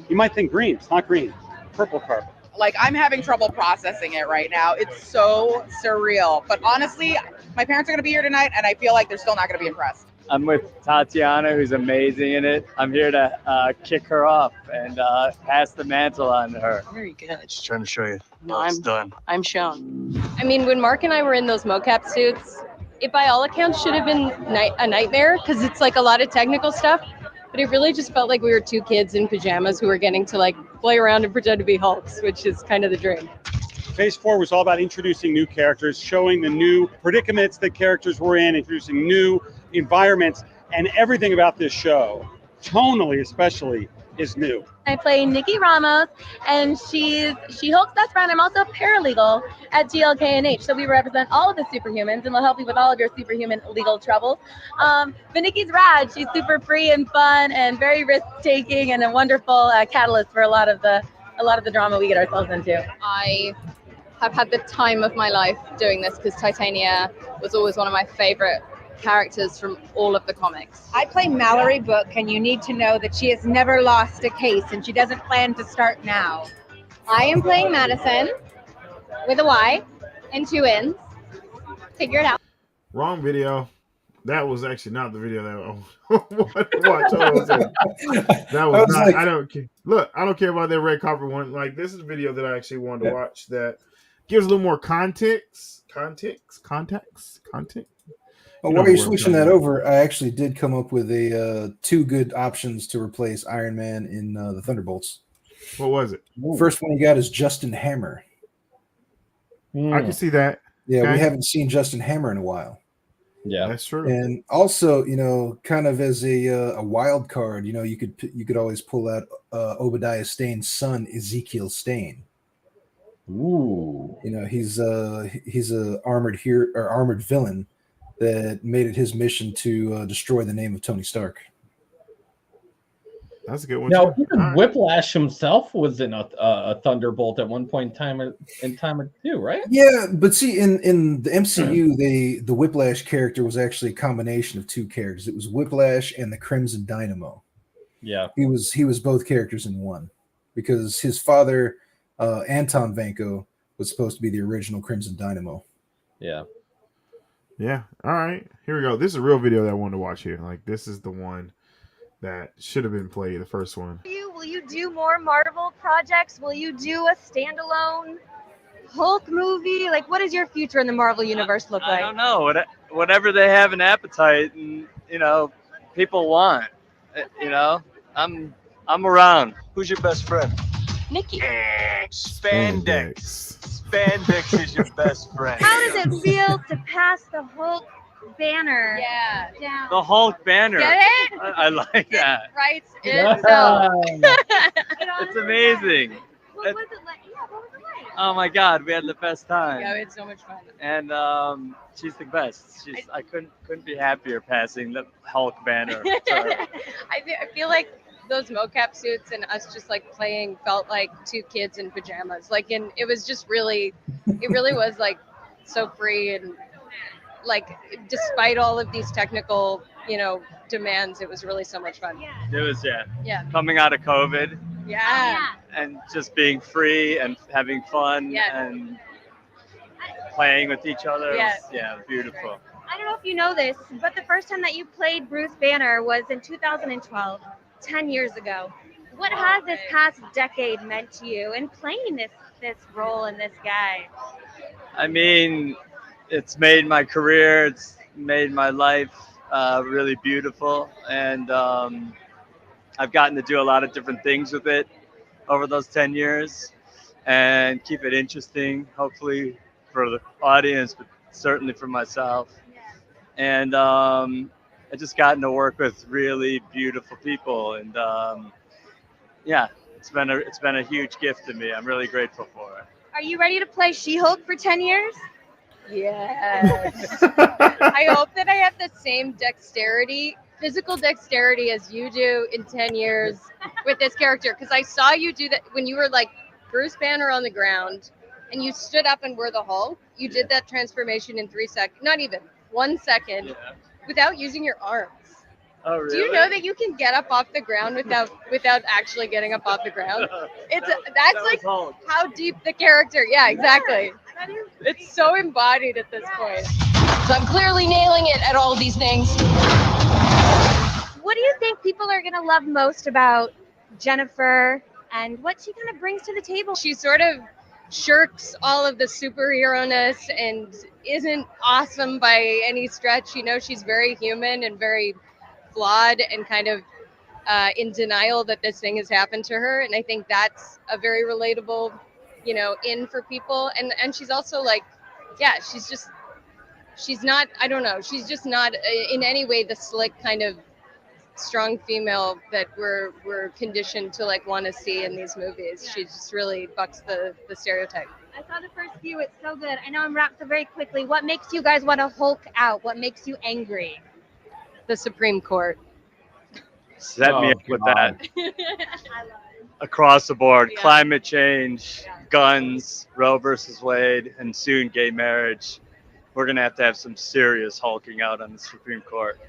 You might think green. It's not green. Purple carpet. Like, I'm having trouble processing it right now. It's so surreal. But honestly, my parents are going to be here tonight, and I feel like they're still not going to be impressed. I'm with Tatiana, who's amazing in it. I'm here to kick her off and pass the mantle on to her. Very good. Just trying to show you. No, it's done. I'm shown. I mean, when Mark and I were in those mocap suits, it by all accounts should have been a nightmare because it's like a lot of technical stuff. But it really just felt like we were two kids in pajamas who were getting to like play around and pretend to be Hulks, which is kind of the dream. Phase 4 was all about introducing new characters, showing the new predicaments that characters were in, introducing new environments, and everything about this show, tonally especially, is new. I play Nikki Ramos, and she's She-Hulk's best friend. I'm also paralegal at GLK&H, so we represent all of the superhumans, and we'll help you with all of your superhuman legal troubles. But Nikki's rad. She's super free and fun, and very risk-taking, and a wonderful catalyst for a lot of the drama we get ourselves into. I have had the time of my life doing this because Titania was always one of my favorite characters from all of the comics. I play Mallory Book, and you need to know that she has never lost a case, and she doesn't plan to start now. I am playing Madison with a Y and 2 N's. Figure it out. Wrong video. That was actually not the video that I wanted to watch. That was not. Like, I don't care. Look, I don't care about that red carpet one. Like, this is a video that I actually wanted to watch that gives a little more context. Well, while you're switching that over, I actually did come up with a 2 good options to replace Iron Man in the Thunderbolts. What was it? First one you got is Justin Hammer. I can see that. Yeah, okay. We haven't seen Justin Hammer in a while. Yeah, that's true. And also, kind of as a wild card, you could always pull out Obadiah Stane's son, Ezekiel Stane. Ooh. You know, he's a armored villain that made it his mission to destroy the name of Tony Stark. That's a good one. Now, too. even Whiplash himself was in a Thunderbolt at one point in time too, right? Yeah, but see, in the MCU, the Whiplash character was actually a combination of two characters. It was Whiplash and the Crimson Dynamo. Yeah, he was both characters in one, because his father, Anton Vanko, was supposed to be the original Crimson Dynamo. Yeah. Yeah. All right. Here we go. This is a real video that I wanted to watch here. Like, this is the one that should have been played, the first one. Will you do more Marvel projects? Will you do a standalone Hulk movie? Like, what does your future in the Marvel universe look like? I don't know. Whatever they have an appetite and, people want. I'm around. Who's your best friend? Nikki. Spandex. Spandex is your best friend. How does it feel to pass the Hulk banner down? The Hulk banner. Get it? I like that. It writes itself. It's amazing. What was it like? Yeah, what was it like? Oh my God, we had the best time. Yeah, we had so much fun. And she's the best. I couldn't be happier passing the Hulk banner. to her. I feel like those mocap suits and us just like playing felt like two kids in pajamas. It really was like so free, and like despite all of these technical, demands, it was really so much fun. It was Yeah. coming out of COVID Yeah. and just being free and having fun and playing with each other. Yeah. Beautiful. I don't know if you know this, but the first time that you played Bruce Banner was in 2012, 10 years ago. What has this past decade meant to you in playing this role and this guy? I mean, it's made my career, it's made my life really beautiful, and I've gotten to do a lot of different things with it over those 10 years and keep it interesting, hopefully for the audience, but certainly for myself. And I just gotten to work with really beautiful people, and it's been a huge gift to me. I'm really grateful for it. Are you ready to play She-Hulk for 10 years? Yes. I hope that I have the same physical dexterity as you do in 10 years with this character. Because I saw you do that when you were like Bruce Banner on the ground and you stood up and were the Hulk. You did that transformation in 3 seconds, not even 1 second, without using your arms. Oh, really? Do you know that you can get up off the ground without actually getting up off the ground? That's like Hulk. how deep the character. Yeah, exactly. It's so embodied at this point. So I'm clearly nailing it at all of these things. What do you think people are going to love most about Jennifer and what she kind of brings to the table? She sort of shirks all of the superhero-ness and isn't awesome by any stretch. She's very human and very flawed and kind of in denial that this thing has happened to her. And I think that's a very relatable, in for people. And she's also like, she's not, I don't know, she's just not in any way the slick kind of strong female that we're conditioned to like want to see in these movies. She just really bucks the stereotype. I saw the first few. It's so good. I know I'm wrapped so very quickly. What makes you guys want to Hulk out? What makes you angry? The Supreme Court. Set me up with that. I love it. Across the board, Yeah. climate change, guns, Roe versus Wade, and soon gay marriage. We're going to have some serious hulking out on the Supreme Court.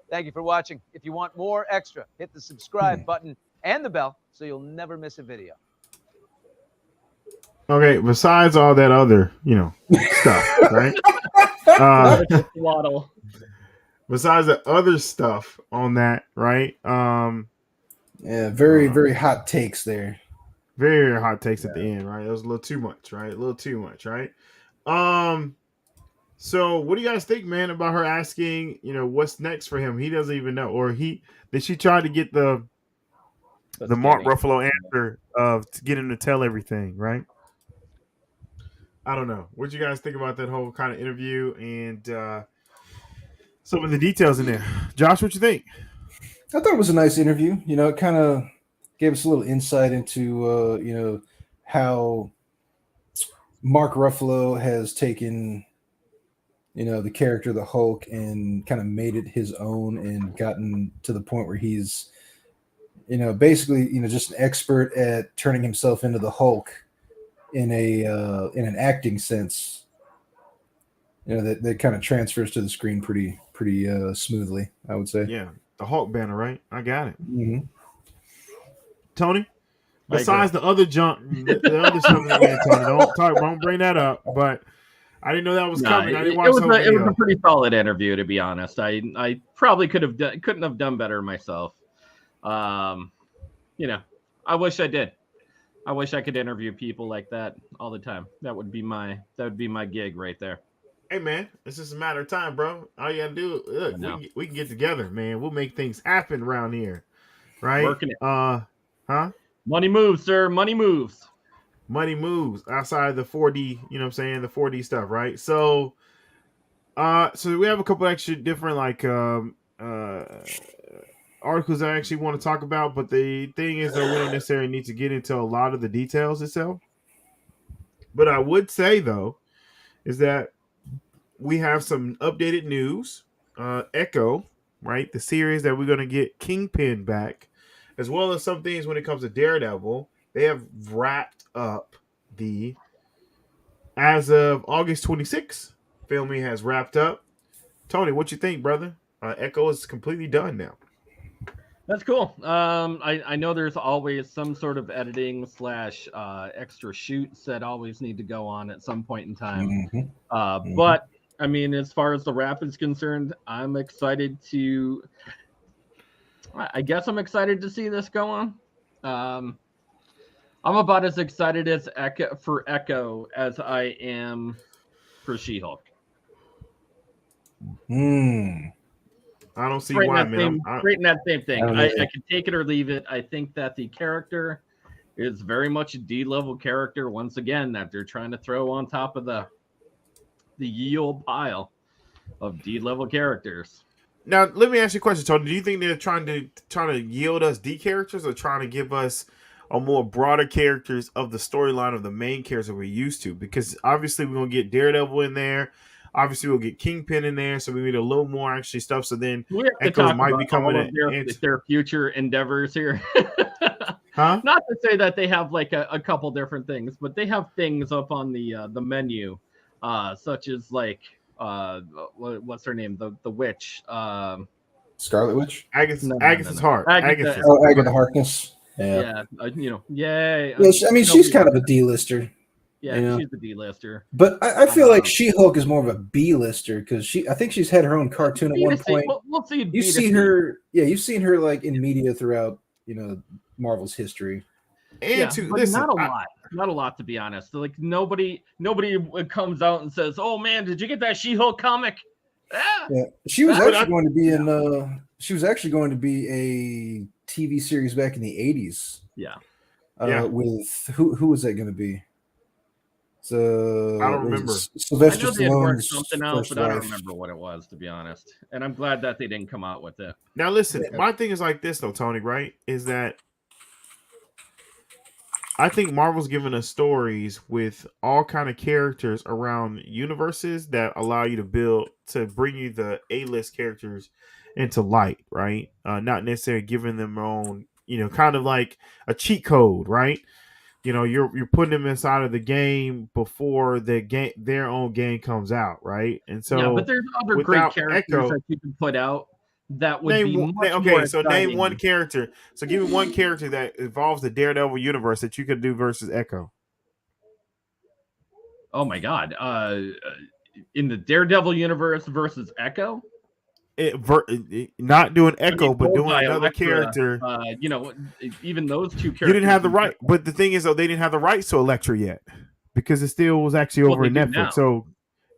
Thank you for watching. If you want more extra, hit the subscribe button and the bell so you'll never miss a video. Okay, besides all that other, stuff, right? Waddle. Besides the other stuff on that, right? Yeah, very, very hot takes there. Very, very hot takes at the end, right? That was a little too much, right? A little too much, right? So what do you guys think, man, about her asking, what's next for him? He doesn't even know. Or did she try to get the Mark Ruffalo answer to get him to tell everything, right? I don't know. What do you guys think about that whole kind of interview and some of the details in there? Josh, what you think? I thought it was a nice interview. It kind of gave us a little insight into how Mark Ruffalo has taken the character of the Hulk and kind of made it his own and gotten to the point where he's basically just an expert at turning himself into the Hulk in an acting sense. That kind of transfers to the screen pretty smoothly, I would say. Yeah, the Hulk banner, right? I got it. Mm-hmm. Tony, besides the other junk, the other stuff, Tony, don't bring that up. But I didn't know that was coming. I didn't watch it was the whole video. It was a pretty solid interview, to be honest. I probably couldn't have done better myself. I wish I did. I wish I could interview people like that all the time. That would be my gig right there. Hey man, it's just a matter of time, bro. All you gotta do, look, we can get together, man. We'll make things happen around here, right? Working it. Huh? Money moves, sir. Money moves. Money moves outside of the 4D. You know what I'm saying? The 4D stuff, right? So we have a couple extra different articles I actually want to talk about, but the thing is, though, we don't necessarily need to get into a lot of the details itself. But I would say, though, is that we have some updated news. Echo, right? The series that we're going to get Kingpin back, as well as some things when it comes to Daredevil. They have wrapped up as of August 26th, filming has wrapped up. Tony, what you think, brother? Echo is completely done now. That's cool. I know there's always some sort of editing / extra shoots that always need to go on at some point in time. Mm-hmm. But I mean, as far as the wrap is concerned, I'm excited to. I guess I'm excited to see this go on. I'm about as excited as Echo as I am for She-Hulk. I don't see why, man. Right in that same thing. I can take it or leave it. I think that the character is very much a D-level character. Once again, that they're trying to throw on top of the ye old pile of D-level characters. Now, let me ask you a question, Tony. Do you think they're trying to yield us D characters, or trying to give us a more broader characters of the storyline of the main characters that we're used to? Because obviously we're gonna get Daredevil in there. Obviously we'll get Kingpin in there, so we need a little more actually stuff. So then Echo might be coming in their future endeavors here. Huh? Not to say that they have like a couple different things, but they have things up on the menu, such as like what's her name, the witch, Scarlet Witch, Agatha's Heart, Agatha Harkness. Yeah, yay. Yeah, I mean, she's kind of a D-lister. Yeah, she's the D-lister. But I feel like She-Hulk is more of a B-lister because I think she's had her own cartoon at one point. We'll see. You've seen her, you've seen her like in media throughout, Marvel's history. And not a lot to be honest. Like nobody comes out and says, "Oh man, did you get that She-Hulk comic?" Yeah, she was actually going to be in. She was actually going to be a TV series back in the 80s. Yeah. With who was that going to be? So I don't remember. Sylvester I know they had worked Stallone's something out, first but I don't wife. remember what it was, to be honest. And I'm glad that they didn't come out with it. Now listen, my thing is like this though, Tony, right? Is that I think Marvel's giving us stories with all kind of characters around universes that allow you to bring you the A-list characters into light, right? Not necessarily giving them their own, kind of like a cheat code, right? You're putting them inside of the game before their own game comes out, right? And so, yeah, but there's other great characters that you can put out that would be much more so exciting. name one character. So give me one character that involves the Daredevil universe that you could do versus Echo. Oh my God! In the Daredevil universe versus Echo. Not doing Echo, but doing another character. Even those two characters. You didn't have the right, but the thing is, though, they didn't have the rights to Elektra yet because it still was actually over in Netflix. Now. So,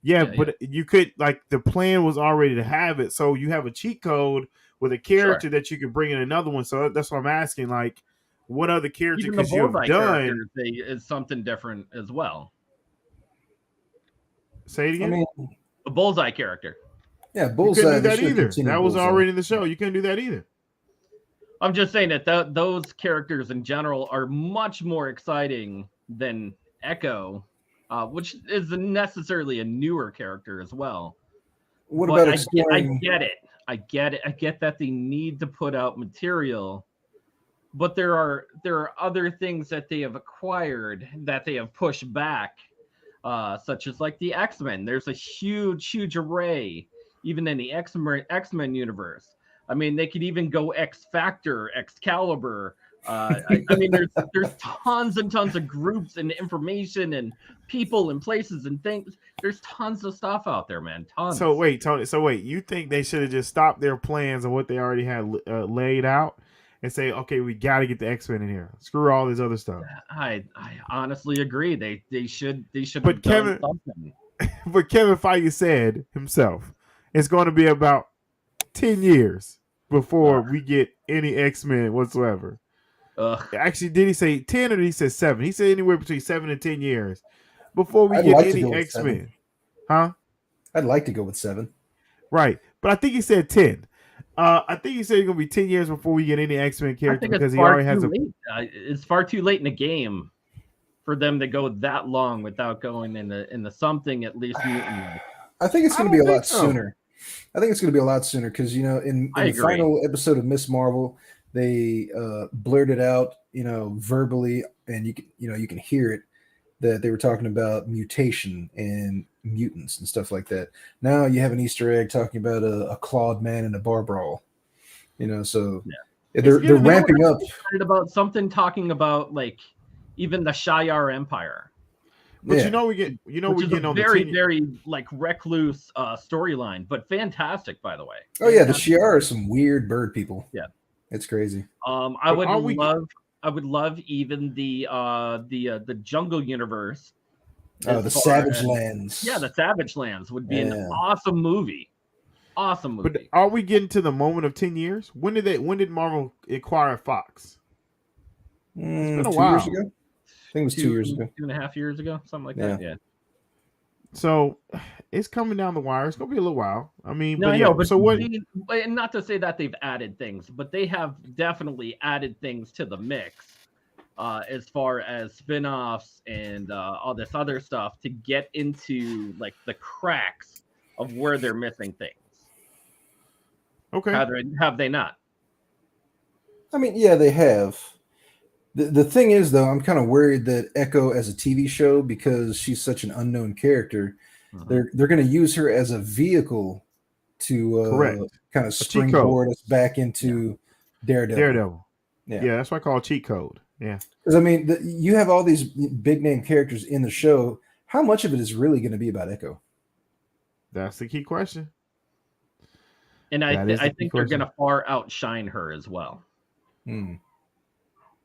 but you could the plan was already to have it. So you have a cheat code with a character that you could bring in another one. So that's what I'm asking. Like, what other character could you have done? Is something different as well. Say it again. The Bullseye character. Yeah, Bullseye. You couldn't do that either. That was already in the show. You couldn't do that either. I'm just saying that those characters in general are much more exciting than Echo, which is necessarily a newer character as well. What But about I exploring? get it. I get it. I get that they need to put out material, but there are other things that they have acquired that they have pushed back, such as like the X-Men. There's a huge array, even in the X-Men universe. I mean, they could even go X Factor, Excalibur. I mean, there's tons and tons of groups and information and people and places and things. There's tons of stuff out there, man. Tons. So wait, Tony. So wait, you think they should have just stopped their plans of what they already had laid out and say, okay, we got to get the X-Men in here. Screw all this other stuff. I honestly agree. They should But have done something. But Kevin Feige said himself, it's going to be about 10 years before we get any X-Men whatsoever. Actually, did he say 10 or did he say 7? He said anywhere between 7 and 10 years before we get any X-Men. Huh? I'd like to go with 7. Right. But I think he said 10. I think he said it's going to be 10 years before we get any X-Men character because he already has it's far too late in the game for them to go that long without going into something at least mutant. I think it's going to be a lot sooner. I think it's going to be a lot sooner because, you know, in the final episode of Miss Marvel, they blurted out, you know, verbally, and you can hear it, that they were talking about mutation and mutants and stuff like that. Now you have an Easter egg talking about a clawed man and a bar brawl. You know, so they're ramping up. About something talking about like even the Shi'ar Empire. But we get on very like recluse storyline, but fantastic, by the way. Oh yeah, the Shi'ar are some weird bird people. Yeah, it's crazy. I would love even the jungle universe. Oh, the Savage Lands. Yeah, the Savage Lands would be an awesome movie. Awesome movie. But are we getting to the moment of 10 years? When did Marvel acquire Fox? It's been a while. 2 years ago. I think it was 2 years ago. 2.5 years ago, something like that. Yeah. So it's coming down the wire. It's gonna be a little while. I mean, so what? And not to say that they've added things, but they have definitely added things to the mix, as far as spin-offs and all this other stuff to get into like the cracks of where they're missing things. Okay. Have they not? I mean, yeah, they have. The thing is, though, I'm kind of worried that Echo as a TV show, because she's such an unknown character, they're going to use her as a vehicle to kind of springboard us back into Daredevil. Yeah, that's why I call it cheat code. Yeah. Because, I mean, you have all these big-name characters in the show. How much of it is really going to be about Echo? That's the key question. And I think they're going to far outshine her as well.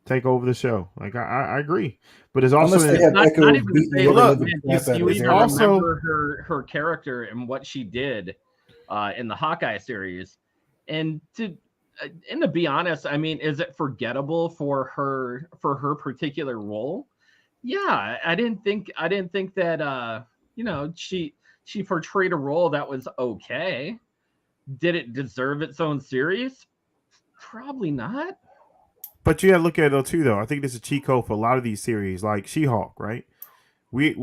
Take over the show. Like I agree, but it's also not even to say, look, you even remember her character and what she did in the Hawkeye series, and to be honest, I mean, is it forgettable for her particular role? Yeah, I didn't think that she portrayed a role that was okay. Did it deserve its own series? Probably not. But you got to look at it though too. I think this is a cheat code for a lot of these series, like She-Hulk, right? We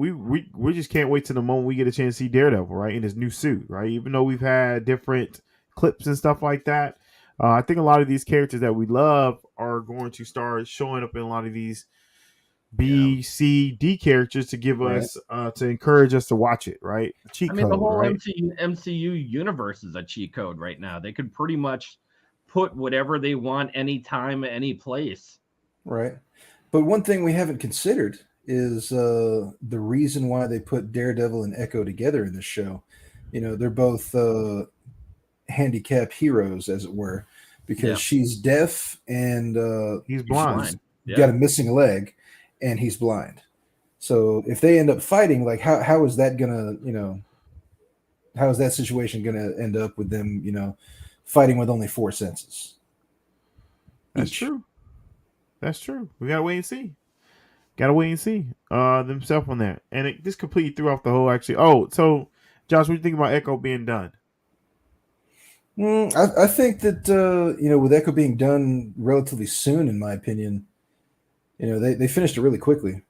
just can't wait till the moment we get a chance to see Daredevil, right, in his new suit, right? Even though we've had different clips and stuff like that, I think a lot of these characters that we love are going to start showing up in a lot of these B, C, D characters to give us to encourage us to watch it, right? Cheat code, the whole right? MCU universe is a cheat code right now. They could pretty much put whatever they want anytime, any place. Right. But one thing we haven't considered is the reason why they put Daredevil and Echo together in this show. You know, they're both handicap heroes, as it were, because she's deaf and he's blind. Got a missing leg, and he's blind. So if they end up fighting, like how is that gonna, how is that situation gonna end up with them, fighting with only 4 senses? That's true. That's true. We gotta wait and see. Themselves on that, and it just completely threw off the whole. Actually, so Josh, what do you think about Echo being done? I think that with Echo being done relatively soon, in my opinion, they finished it really quickly.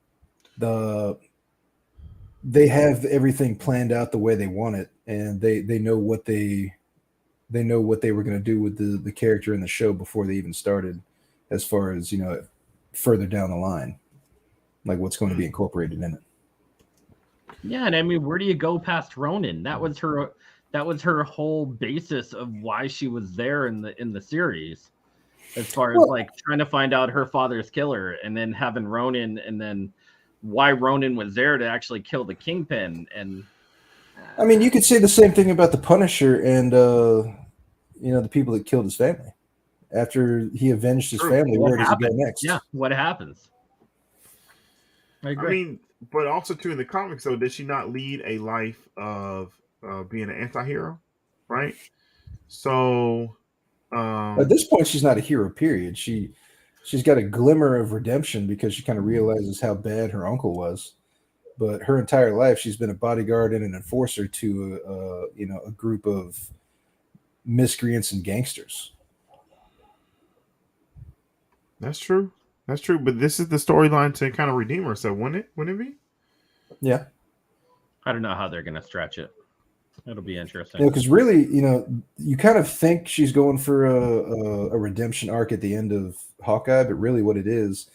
They have everything planned out the way they want it, and they know what they were going to do with the character in the show before they even started, as far as further down the line, like what's going to be incorporated in it. Yeah, and I mean, where do you go past Ronin? That was her whole basis of why she was there in the series, as far as like trying to find out her father's killer, and then having Ronin, and then why Ronin was there to actually kill the Kingpin. And I mean, you could say the same thing about the Punisher and the people that killed his family. After he avenged his family, where does he go next? Yeah, what happens? I agree. I mean, but also too in the comics, though, did she not lead a life of being an anti-hero, right? So at this point, she's not a hero. Period. She's got a glimmer of redemption because she kind of realizes how bad her uncle was. But her entire life, she's been a bodyguard and an enforcer to a group of miscreants and gangsters. That's true. That's true. But this is the storyline to kind of redeem herself, wouldn't it be? Yeah. I don't know how they're going to stretch it. It'll be interesting. Because really, you kind of think she's going for a redemption arc at the end of Hawkeye, but really what it is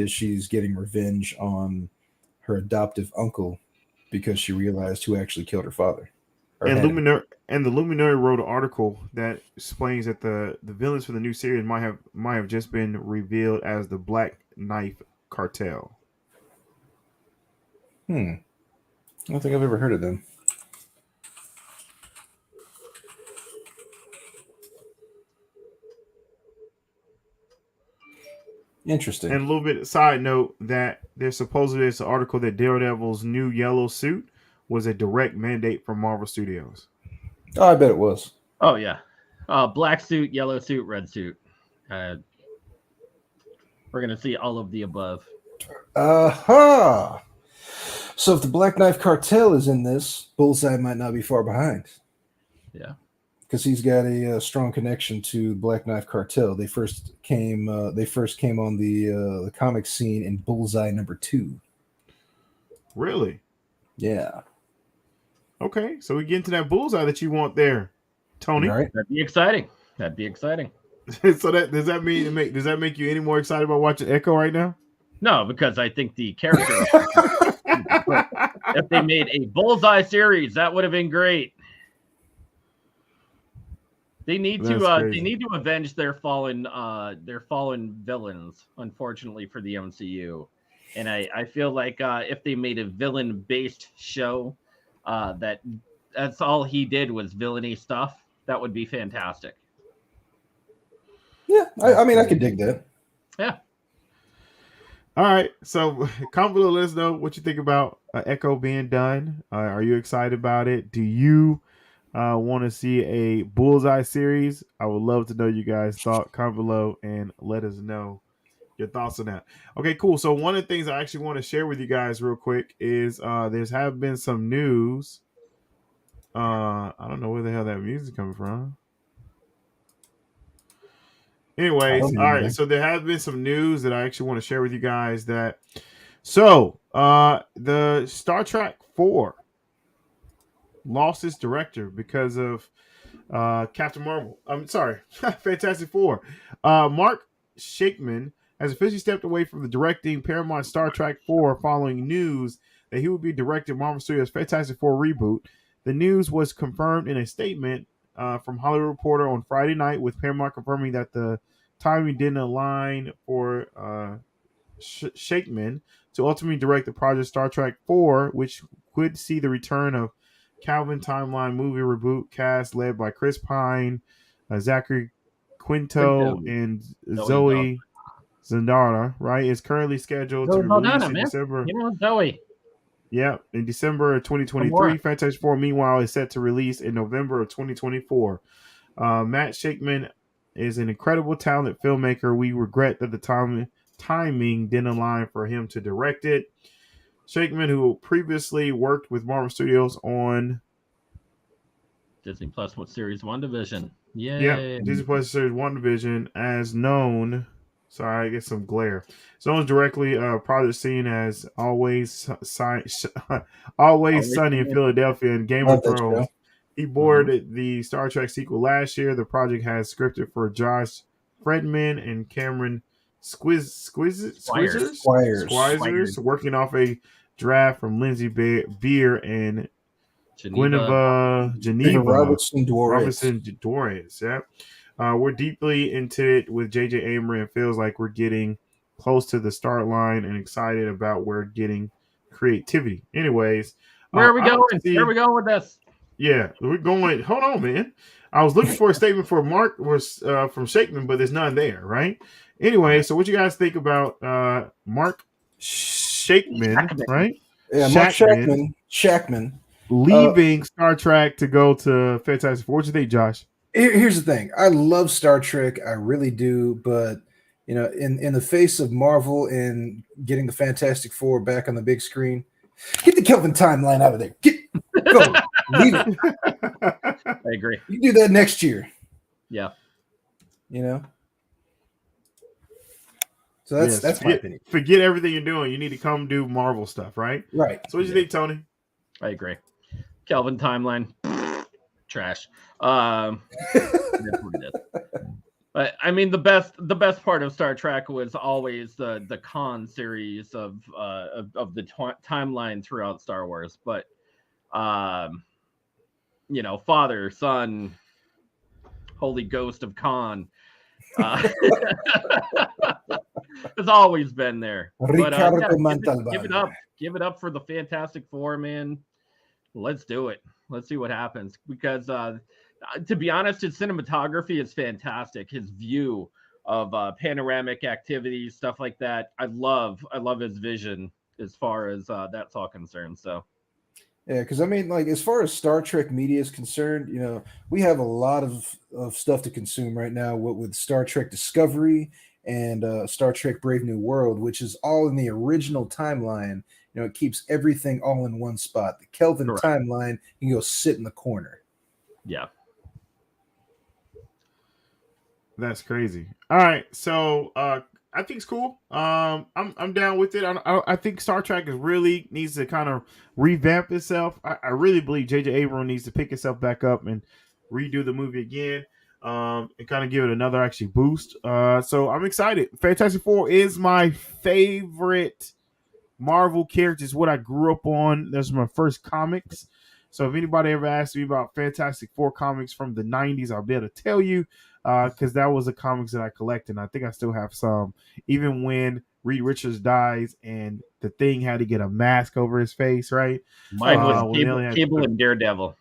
she's getting revenge on her adoptive uncle because she realized who actually killed her father. And the Luminary wrote an article that explains that the villains for the new series might have just been revealed as the Black Knife Cartel. I don't think I've ever heard of them. Interesting. And a little bit side note that there's supposedly an article that Daredevil's new yellow suit was a direct mandate from Marvel Studios. Oh, I bet it was. Oh yeah, black suit, yellow suit, red suit. We're gonna see all of the above. Aha! So if the Black Knife Cartel is in this, Bullseye might not be far behind. Yeah. Because he's got a strong connection to Black Knife Cartel. They first came on the comic scene in Bullseye #2. Really? Yeah. Okay, so we get into that Bullseye that you want there, Tony. Right. That'd be exciting. So does that make you any more excited about watching Echo right now? No, because I think the character. If they made a Bullseye series, that would have been great. They need to avenge their fallen villains, unfortunately for the MCU. And I feel like if they made a villain-based show, that's all he did was villainy stuff, that would be fantastic. Yeah, I mean, I could dig that. Yeah. All right, so comment below, let us know what you think about Echo being done. Are you excited about it? Do you want to see a Bullseye series? I would love to know you guys' thought. Comment below and let us know your thoughts on that. Okay, cool. So one of the things I actually want to share with you guys real quick is there's have been some news. I don't know where the hell that music is coming from. Anyways, all right. So there has been some news that I actually want to share with you guys. The Star Trek 4 lost its director because of Captain Marvel. I'm sorry, Fantastic Four. Mark Shakeman has officially stepped away from the directing Paramount Star Trek 4 following news that he would be directing Marvel Studios' Fantastic Four reboot. The news was confirmed in a statement from Hollywood Reporter on Friday night, with Paramount confirming that the timing didn't align for Shakeman to ultimately direct the project Star Trek 4, which could see the return of Calvin timeline movie reboot cast led by Chris Pine, Zachary Quinto, and Zoe Zandara. Right, is currently scheduled to be released in December. Zoe. Yeah, in December of 2023. Fantastic Four, meanwhile, is set to release in November of 2024. Matt Shakeman is an incredible, talented filmmaker. We regret that the timing didn't align for him to direct it. Shakeman, who previously worked with Marvel Studios on Disney Plus series WandaVision. Yeah. Disney Plus series WandaVision, as known. Sorry, I get some glare. So it's directly project seen as always sunny in Philadelphia and Game Love of that Thrones. show. He boarded the Star Trek sequel last year. The project has scripted for Josh Fredman and Cameron Squires working off a draft from Lindsay Beer and Geneva Robertson Doris. Yeah. We're deeply into it with J.J. Abrams and feels like we're getting close to the start line and excited about we're getting creativity. Anyways, where are we going? Where are we going with this? Yeah, we're going. Hold on, man. I was looking for a statement for Mark was from Shakeman, but there's none there, right? Anyway, so what you guys think about Mark Shakeman, right? Yeah, Mark Shackman leaving Star Trek to go to Fantastic Four. What you think, Josh? Here's the thing. I love Star Trek. I really do. But, you know, in the face of Marvel and getting the Fantastic Four back on the big screen, get the Kelvin timeline out of there. Go. Leave it. I agree. You do that next year. Yeah. You know? So that's my opinion. Forget everything you're doing. You need to come do Marvel stuff, right? Right. So what do you think, Tony? I agree. Kelvin timeline. Trash. But I mean, the best part of Star Trek was always the Khan series of the timeline throughout Star Wars. But you know, Father, Son, Holy Ghost of Khan, has always been there. Ricardo give it up for the Fantastic Four, man. Let's do it. Let's see what happens, because to be honest, his cinematography is fantastic. His view of panoramic activities, stuff like that, I love his vision as far as that's all concerned. So yeah, because I mean, like, as far as Star Trek media is concerned, you know, we have a lot of stuff to consume right now with Star Trek Discovery and Star Trek Brave New World, which is all in the original timeline. You know, it keeps everything all in one spot. The Kelvin timeline, you can go sit in the corner. Yeah. That's crazy. All right, so I think it's cool. I'm down with it. I think Star Trek really needs to kind of revamp itself. I really believe J.J. Abrams needs to pick itself back up and redo the movie again, and kind of give it another actually boost. So I'm excited. Fantastic Four is my favorite Marvel characters. What I grew up on. That's my first comics. So if anybody ever asks me about Fantastic Four comics from the 90s, I'll be able to tell you, because that was the comics that I collected. And I think I still have some. Even when Reed Richards dies and the Thing had to get a mask over his face, right? Mine was Cable and Daredevil.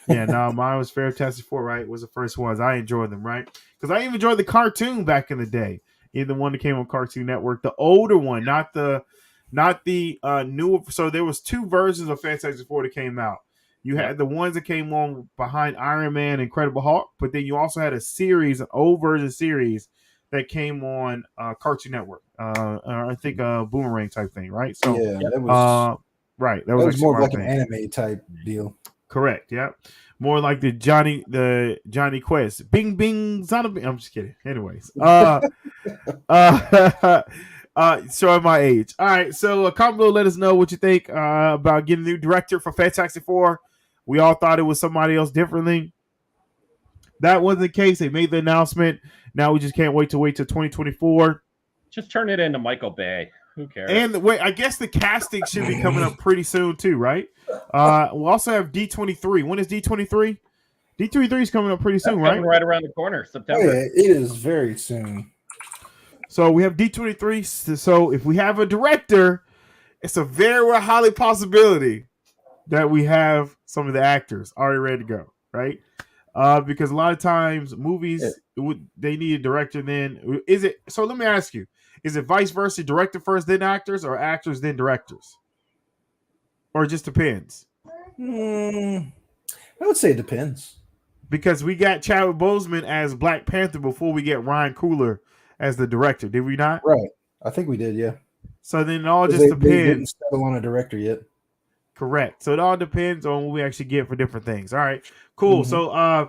Yeah, no, mine was Fantastic Four, right? Was the first ones. I enjoyed them, right? Because I even enjoyed the cartoon back in the day. Either one that came on Cartoon Network, the older one, not the newer. So there was two versions of Fantastic Four that came out. You had the ones that came on behind Iron Man, Incredible Hulk, but then you also had a series, an old version series that came on Cartoon Network. I think Boomerang type thing, right? So yeah, that was right. That was more like an anime type deal. Correct. Yeah, more like the Johnny Quest. Bing Bing Zombie. I'm just kidding. Anyways, showing my age. All right, so comment below, let us know what you think about getting a new director for Fantastic Four. We all thought it was somebody else differently. That wasn't the case. They made the announcement. Now we just can't wait till 2024. Just turn it into Michael Bay. Who cares? And I guess the casting should be coming up pretty soon too, right? We'll also have D23. When is D23? D23 is coming up pretty soon, right? Right around the corner, September. Oh, yeah, it is very soon. So we have D23. So if we have a director, it's a very highly possibility that we have some of the actors already ready to go, right? Because a lot of times movies, they need a director. Then is it? So let me ask you: is it vice versa? Director first, then actors, or actors then directors, or it just depends? I would say it depends. Because we got Chadwick Boseman as Black Panther before we get Ryan Coogler as the director. Did we not? Right. I think we did. Yeah. So then it all just depends. They didn't settle on a director yet. Correct. So it all depends on what we actually get for different things. All right, cool. So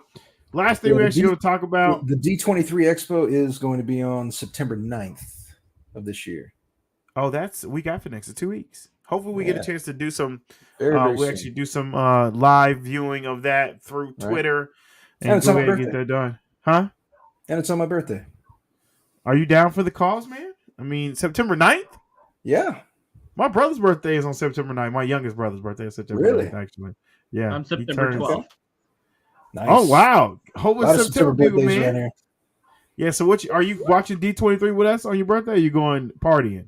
last thing we're actually going to talk about. The D23 Expo is going to be on September 9th of this year. Oh, that's a week after next, 2 weeks. Hopefully we get a chance to do some, very we actually do some live viewing of that through Twitter. And it's on my birthday. Get that done. Huh? And it's on my birthday. Are you down for the cause, man? I mean, September 9th? Yeah. My brother's birthday is on September 9th. My youngest brother's birthday is September 9th, actually. Yeah. I'm September 12th. Nice. Oh, wow. Hope it's September people, man. Yeah, so are you watching D23 with us on your birthday, or are you going partying?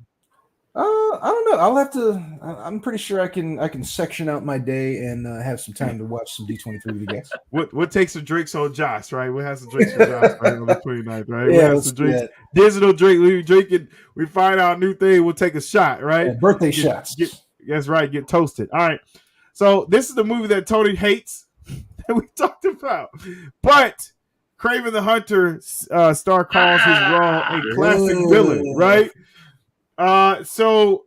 I don't know. I'll have to. I'm pretty sure I can section out my day and have some time to watch some D23 with you guys. What takes some drinks on Josh, right? We'll have some drinks for Josh right, on the 29th, right? Yeah, we'll have some drinks. Digital drink. We drink it. We find out a new thing. We'll take a shot, right? Yeah, birthday shots. That's right. Get toasted. All right. So this is the movie that Tony hates that we talked about, but Kraven the Hunter star calls his role a classic villain, right? Novola.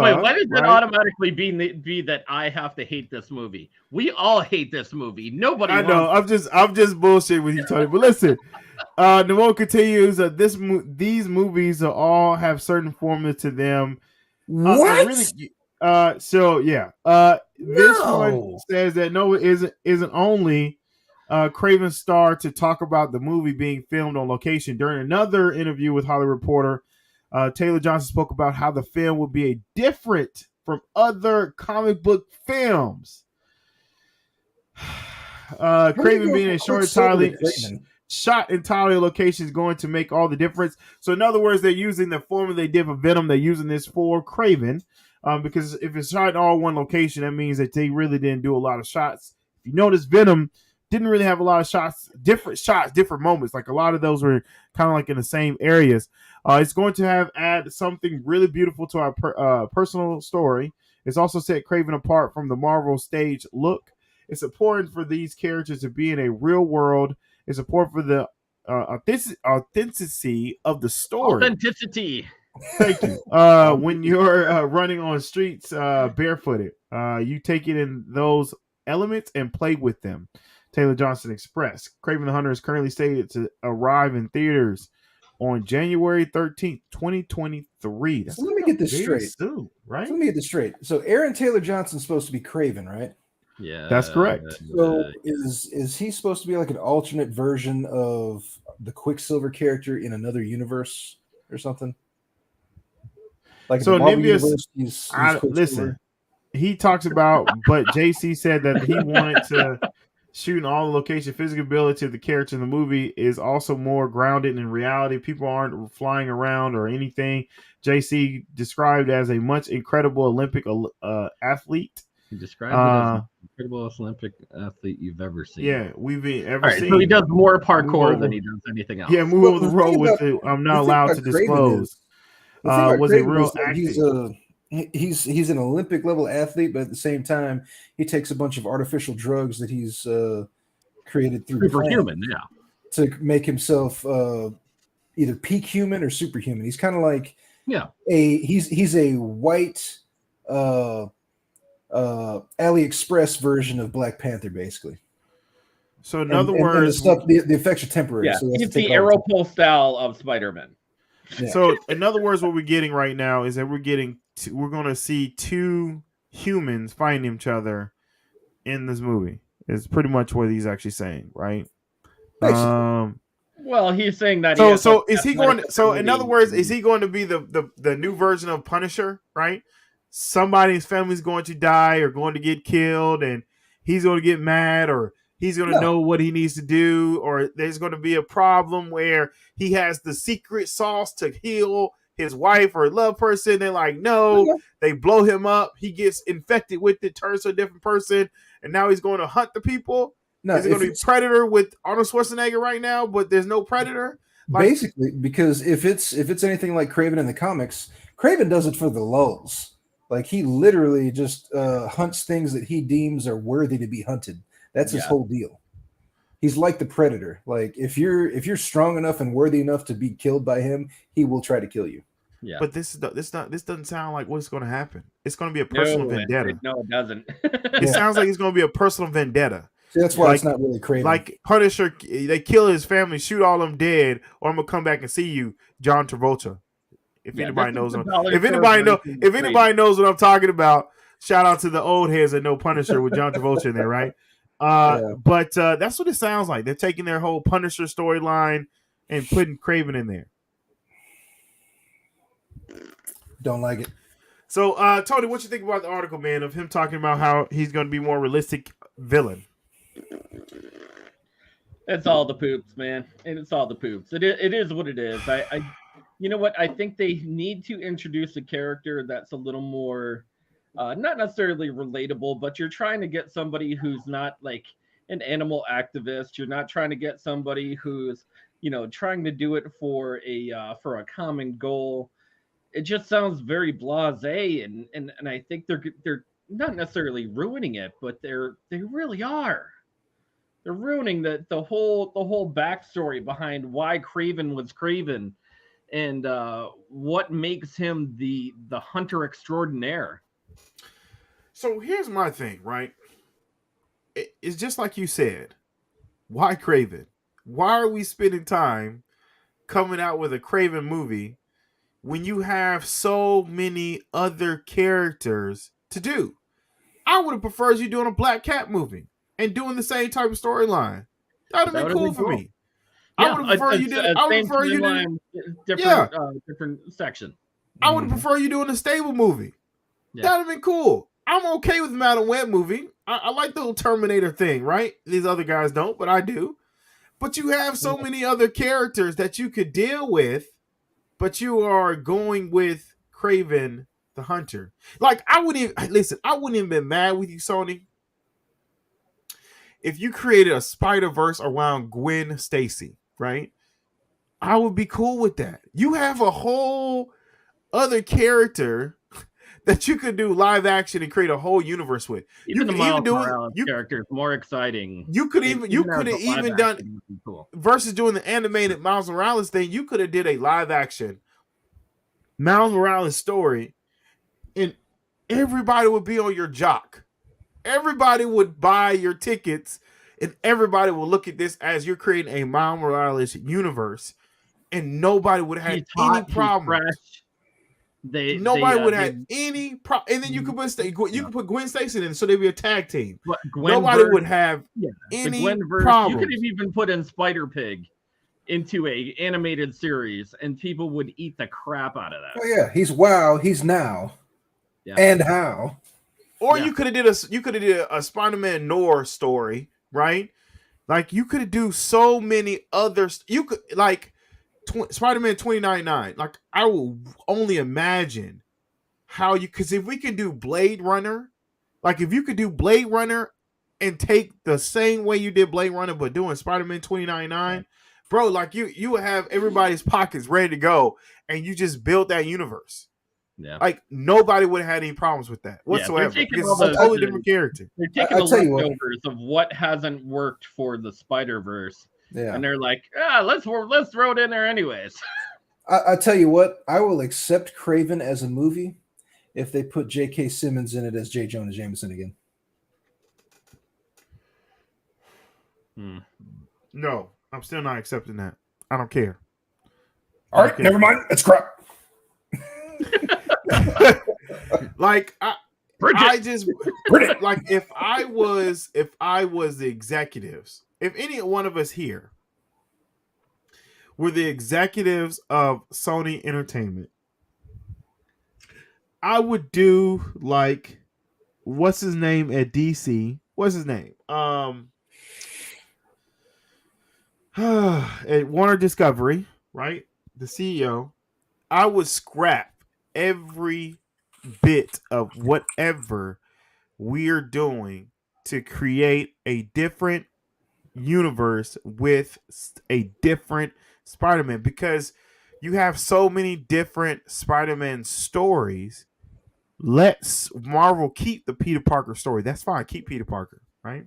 Wait, why does it automatically be that I have to hate this movie? We all hate this movie. Nobody. I know. I'm just bullshitting with you, Tony. But listen, Novola continues. These movies all have certain formula to them. What? This one says that Noah isn't only Kraven's star to talk about the movie being filmed on location. During another interview with Hollywood Reporter, Taylor Johnson spoke about how the film would be different from other comic book films. Kraven being a shot entirely location is going to make all the difference. So in other words, they're using the formula they did for Venom. They're using this for Kraven because if it's shot in all one location, that means that they really didn't do a lot of shots. If you notice, Venom didn't really have a lot of different moments. Like a lot of those were kind of like in the same areas. It's going to add something really beautiful to our personal story. It's also set Kraven apart from the Marvel stage look. It's important for these characters to be in a real world. It's important for the authenticity of the story. Authenticity. Thank you. When you're running on streets barefooted, you take it in those elements and play with them. Taylor Johnson expressed. Kraven the Hunter is currently slated to arrive in theaters on January 13th, 2023. So let me get this straight. Soon, right? So let me get this straight. So Aaron Taylor Johnson's supposed to be Kraven, right? Yeah, that's correct. So is he supposed to be like an alternate version of the Quicksilver character in another universe or something? Like so Nimbus, listen, he talks about, but JC said that he wanted to shoot in all the location. Physical ability of the character in the movie is also more grounded in reality. People aren't flying around or anything. JC described as a much incredible Olympic athlete. He described it as the incredible Olympic athlete you've ever seen. Yeah, we've ever seen. So he does more parkour than he does anything else. Yeah, move over the road with it. I'm not allowed to disclose. Was a real actor. He's an Olympic level athlete, but at the same time, he takes a bunch of artificial drugs that he's created through SuperHuman, to make himself either peak human or superhuman. He's kind of like he's a white AliExpress version of Black Panther, basically. So in other words, the effects are temporary. Yeah, so he's the Aeropole style of Spider-Man. Yeah. So in other words, what we're getting right now is that we're going to see two humans fighting each other in this movie. Is pretty much what he's actually saying, right? Well, he's saying that. So is he going? So in other words, is he going to be the new version of Punisher? Right? Somebody's family's going to die or going to get killed, and he's going to get mad, or he's going to know what he needs to do, or there's going to be a problem where he has the secret sauce to heal his wife or love person. They're like, no, they blow him up. He gets infected with it, turns to a different person, and now he's going to hunt the people. No, is it going to be Predator with Arnold Schwarzenegger right now, but there's no Predator? Basically, because if it's anything like Kraven in the comics, Kraven does it for the lulz. Like he literally just hunts things that he deems are worthy to be hunted. That's his whole deal. He's like the Predator. Like if you're strong enough and worthy enough to be killed by him, he will try to kill you. Yeah. But this doesn't sound like what's going to happen. It's going to be a personal vendetta. No, it doesn't. It sounds like it's going to be a personal vendetta. See, that's why it's not really Kraven. Like Punisher, they kill his family, shoot all them dead, or I'm gonna come back and see you, John Travolta. If anybody knows, if anybody knows what I'm talking about, shout out to the old heads that know Punisher with John Travolta in there, right? But that's what it sounds like. They're taking their whole Punisher storyline and putting Kraven in there. Don't like it. So, Tony, what you think about the article, man, of him talking about how he's going to be more realistic villain? It's all the poops, man. And it's all the poops. It is what it is. You know what? I think they need to introduce a character that's a little more, not necessarily relatable, but you're trying to get somebody who's not like an animal activist. You're not trying to get somebody who's, trying to do it for a common goal. It just sounds very blasé, and I think they're not necessarily ruining it, but they really are. They're ruining the whole backstory behind why Kraven was Kraven, and what makes him the hunter extraordinaire. So here's my thing, right? It's just like you said. Why Kraven? Why are we spending time coming out with a Kraven movie when you have so many other characters to do? I would have preferred you doing a Black Cat movie and doing the same type of storyline. That would have been cool for me. Yeah, I would have preferred you did. I would prefer you did different section. I would prefer you doing a stable movie. Yeah. That would have been cool. I'm okay with the Madam Web movie. I like the little Terminator thing, right? These other guys don't, but I do. But you have so many other characters that you could deal with, but you are going with Kraven the Hunter. Like, I wouldn't even been mad with you, Sony, if you created a Spider-Verse around Gwen Stacy, right? I would be cool with that. You have a whole other character that you could do live action and create a whole universe with. Even the Miles Morales character is more exciting. You could have even done versus doing the animated Miles Morales thing. You could have did a live action Miles Morales story, and everybody would be on your jock. Everybody would buy your tickets, and everybody will look at this as you're creating a Miles Morales universe, and nobody would have any problem. Nobody would have any problem. And then you could put Gwen Stacy in, so they'd be a tag team. Nobody would have any problem. You could have even put in Spider-Pig into a animated series, and people would eat the crap out of that. Oh yeah, he's now, and how. Or you could have did a Spider-Man Noir story, right? Like you could have do so many others. You could like Spider-Man 2099. Like I will only imagine how because if we can do Blade Runner, like if you could do Blade Runner and take the same way you did Blade Runner, but doing Spider-Man 2099, bro, like you would have everybody's pockets ready to go, and you just built that universe. Yeah, like nobody would have had any problems with that whatsoever. Because it's a totally different character. They're taking the leftovers of what hasn't worked for the Spider-Verse, and they're like, let's throw it in there anyways. I tell you what, I will accept Kraven as a movie if they put J.K. Simmons in it as J. Jonah Jameson again. No, I'm still not accepting that. I don't care. All right, never mind. It's crap. Like I just like if I was the executives, if any one of us here were the executives of Sony Entertainment, I would do like what's his name at DC? What's his name? At Warner Discovery, right? The CEO. I would scrap every bit of whatever we're doing to create a different universe with a different Spider-Man, because you have so many different Spider-Man stories. Let's Marvel keep the Peter Parker story. That's fine. Keep Peter Parker, right?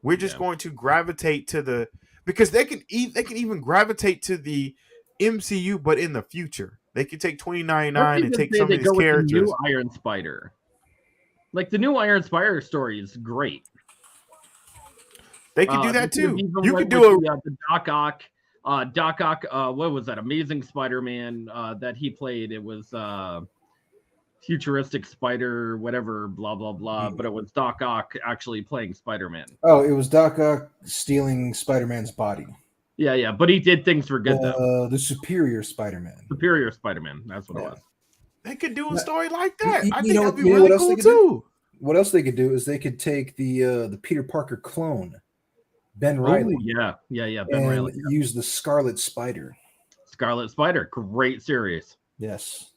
We're just going to gravitate to the, because they can even gravitate to the MCU, but in the future. They could take 2099 and take some of these characters. The new Iron Spider. Like the new Iron Spider story is great. They could do that They could've too. even You went could with do the Doc Ock. Doc Ock, what was that? Amazing Spider-Man that he played. It was futuristic Spider, whatever, blah blah blah. But it was Doc Ock actually playing Spider-Man. Oh, it was Doc Ock stealing Spider-Man's body. Yeah. But he did things for good though. The Superior Spider-Man. Superior Spider-Man. That's what it was. They could do a story like that. I You think know that'd be what really else they cool could do? too. What else they could do is they could take the Peter Parker clone, Ben Reilly. Ooh, yeah. Ben and Reilly. use the Scarlet Spider. Scarlet Spider, great series. Yes.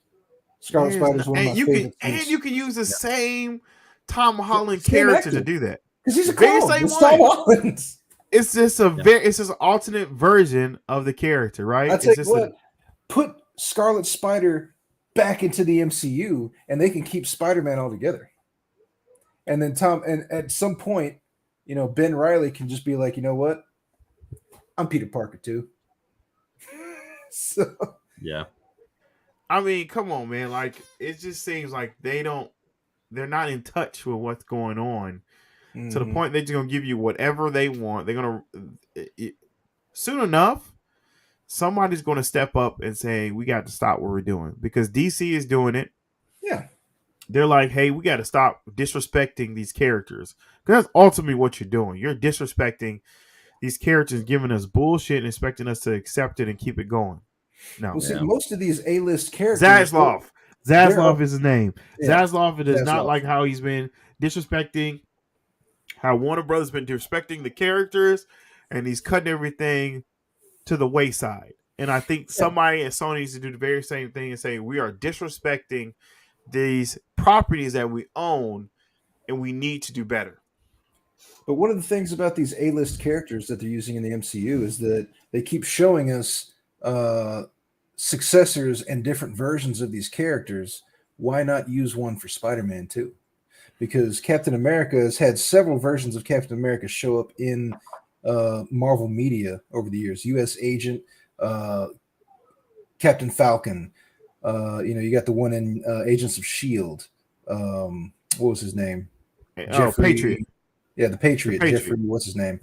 Scarlet Spider is one of my favorite things. And you can use the same Tom Holland Same character actor. to do that. Because he's a Very clone. same It's one. Tom Holland. It's just it's just an alternate version of the character, right? I It's tell you just what, put Scarlet Spider back into the MCU, and they can keep Spider-Man all together. And then and at some point, Ben Reilly can just be like, you know what? I'm Peter Parker too. So yeah. I mean, come on, man. Like, it just seems like they're not in touch with what's going on to the point they're just gonna give you whatever they want. They're gonna soon enough, somebody's gonna step up and say, we got to stop what we're doing, because DC is doing it. Yeah. They're like, hey, we got to stop disrespecting these characters. Because that's ultimately what you're doing. You're disrespecting these characters, giving us bullshit and expecting us to accept it and keep it going. No. Well, see, most of these A-list characters... Zaslav is his name. Yeah. Zaslav, it is not like how he's been disrespecting, how Warner Brothers been disrespecting the characters, and he's cutting everything to the wayside. And I think somebody at Sony needs to do the very same thing and say, we are disrespecting these properties that we own, and we need to do better. But one of the things about these A-list characters that they're using in the MCU is that they keep showing us successors and different versions of these characters. Why not use one for Spider-Man too? Because Captain America has had several versions of Captain America show up in Marvel media over the years. U.S. Agent, Captain Falcon. You got the one in Agents of S.H.I.E.L.D. What was his name? Patriot. Yeah, the Patriot. Jeffrey, what's his name?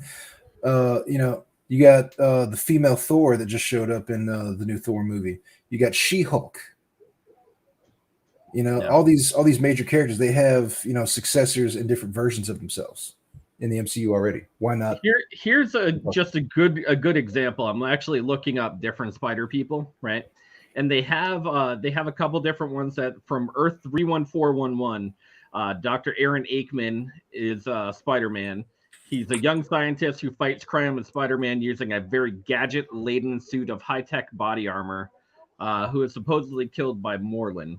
You got the female Thor that just showed up in the new Thor movie. You got She-Hulk. All these major characters, they have successors and different versions of themselves in the MCU already. Why not? Here's just a good example. I'm actually looking up different Spider people, right? And they have a couple different ones that from Earth 31411. Dr. Aaron Aikman is Spider-Man. He's a young scientist who fights crime with Spider-Man using a very gadget-laden suit of high-tech body armor, who is supposedly killed by Morlun.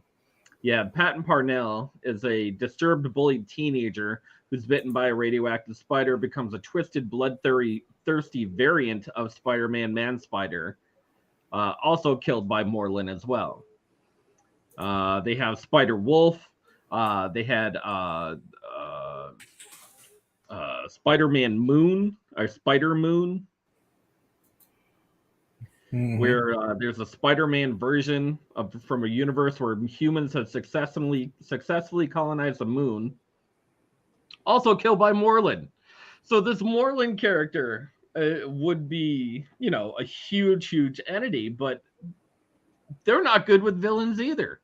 Yeah, Patton Parnell is a disturbed, bullied teenager who's bitten by a radioactive spider, becomes a twisted, bloodthirsty variant of Spider-Man Man-Spider, also killed by Morlun as well. They have Spider-Wolf. They had Spider-Man Moon, or Spider-Moon, where there's a Spider-Man version from a universe where humans have successfully colonized the moon. Also killed by Morlun. So this Morlun character would be, a huge entity, but they're not good with villains either.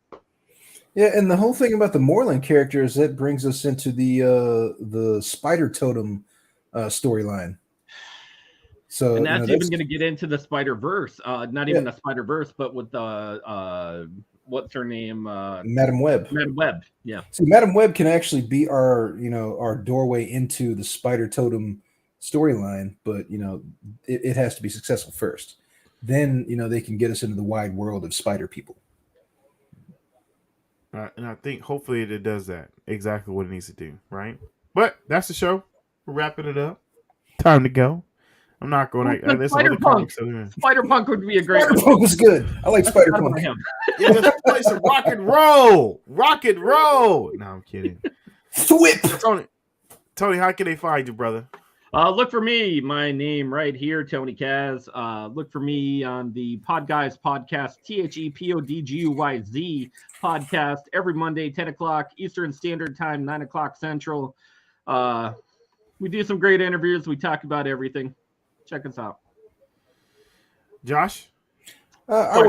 Yeah, and the whole thing about the Morlun character is that brings us into the Spider Totem storyline. So, and that's even going to get into the Spider-Verse. Not even the Spider-Verse, but with the what's her name? Madam Web. Madam Web. Yeah. See, Madam Web can actually be our doorway into the Spider Totem storyline, but it has to be successful first. Then they can get us into the wide world of Spider people. And I think hopefully it does that. Exactly what it needs to do, right? But that's the show. We're wrapping it up. Time to go. I'm not going to... Spider-Punk would be a great... Spider-Punk was good. I like Spider-Punk. Yeah, let's play some rock and roll. Rock and roll. No, I'm kidding. Whip. Tony, how can they find you, brother? Look for me, my name right here, Tony Kaz. Look for me on the Pod Guys podcast, THEPODGUYZ podcast, every Monday, 10 o'clock Eastern Standard Time, 9 o'clock Central. We do some great interviews. We talk about everything. Check us out. Josh? I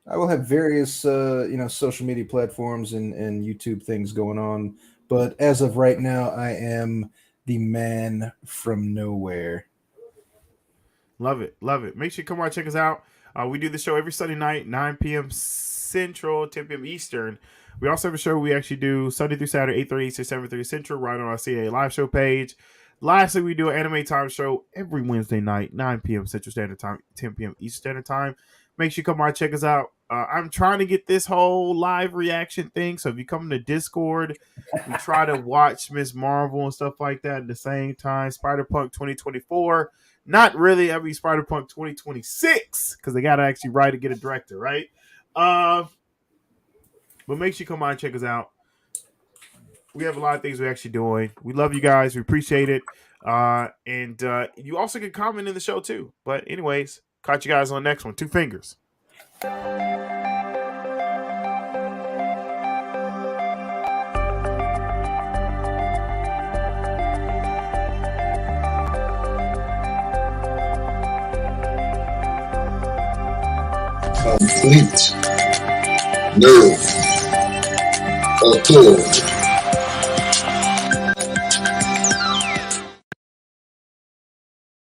will have various social media platforms and YouTube things going on. But as of right now, I am the man from nowhere. Love it. Love it. Make sure you come on and check us out. We do the show every Sunday night, 9 p.m. Central, 10 p.m. Eastern. We also have a show we actually do Sunday through Saturday, 8:30 Eastern, 7:30 Central, right on our CA live show page. Lastly, we do an anime time show every Wednesday night, 9 p.m. Central Standard Time, 10 p.m. Eastern Standard Time. Make sure you come on and check us out. I'm trying to get this whole live reaction thing. So if you come to Discord, we try to watch Ms. Marvel and stuff like that at the same time. Spider-Punk 2024. Not really every Spider-Punk 2026 because they got to actually write and get a director, right? But make sure you come on and check us out. We have a lot of things we're actually doing. We love you guys. We appreciate it. And you also can comment in the show too. But anyways, catch you guys on the next one. 2 fingers. Complete nerve authority.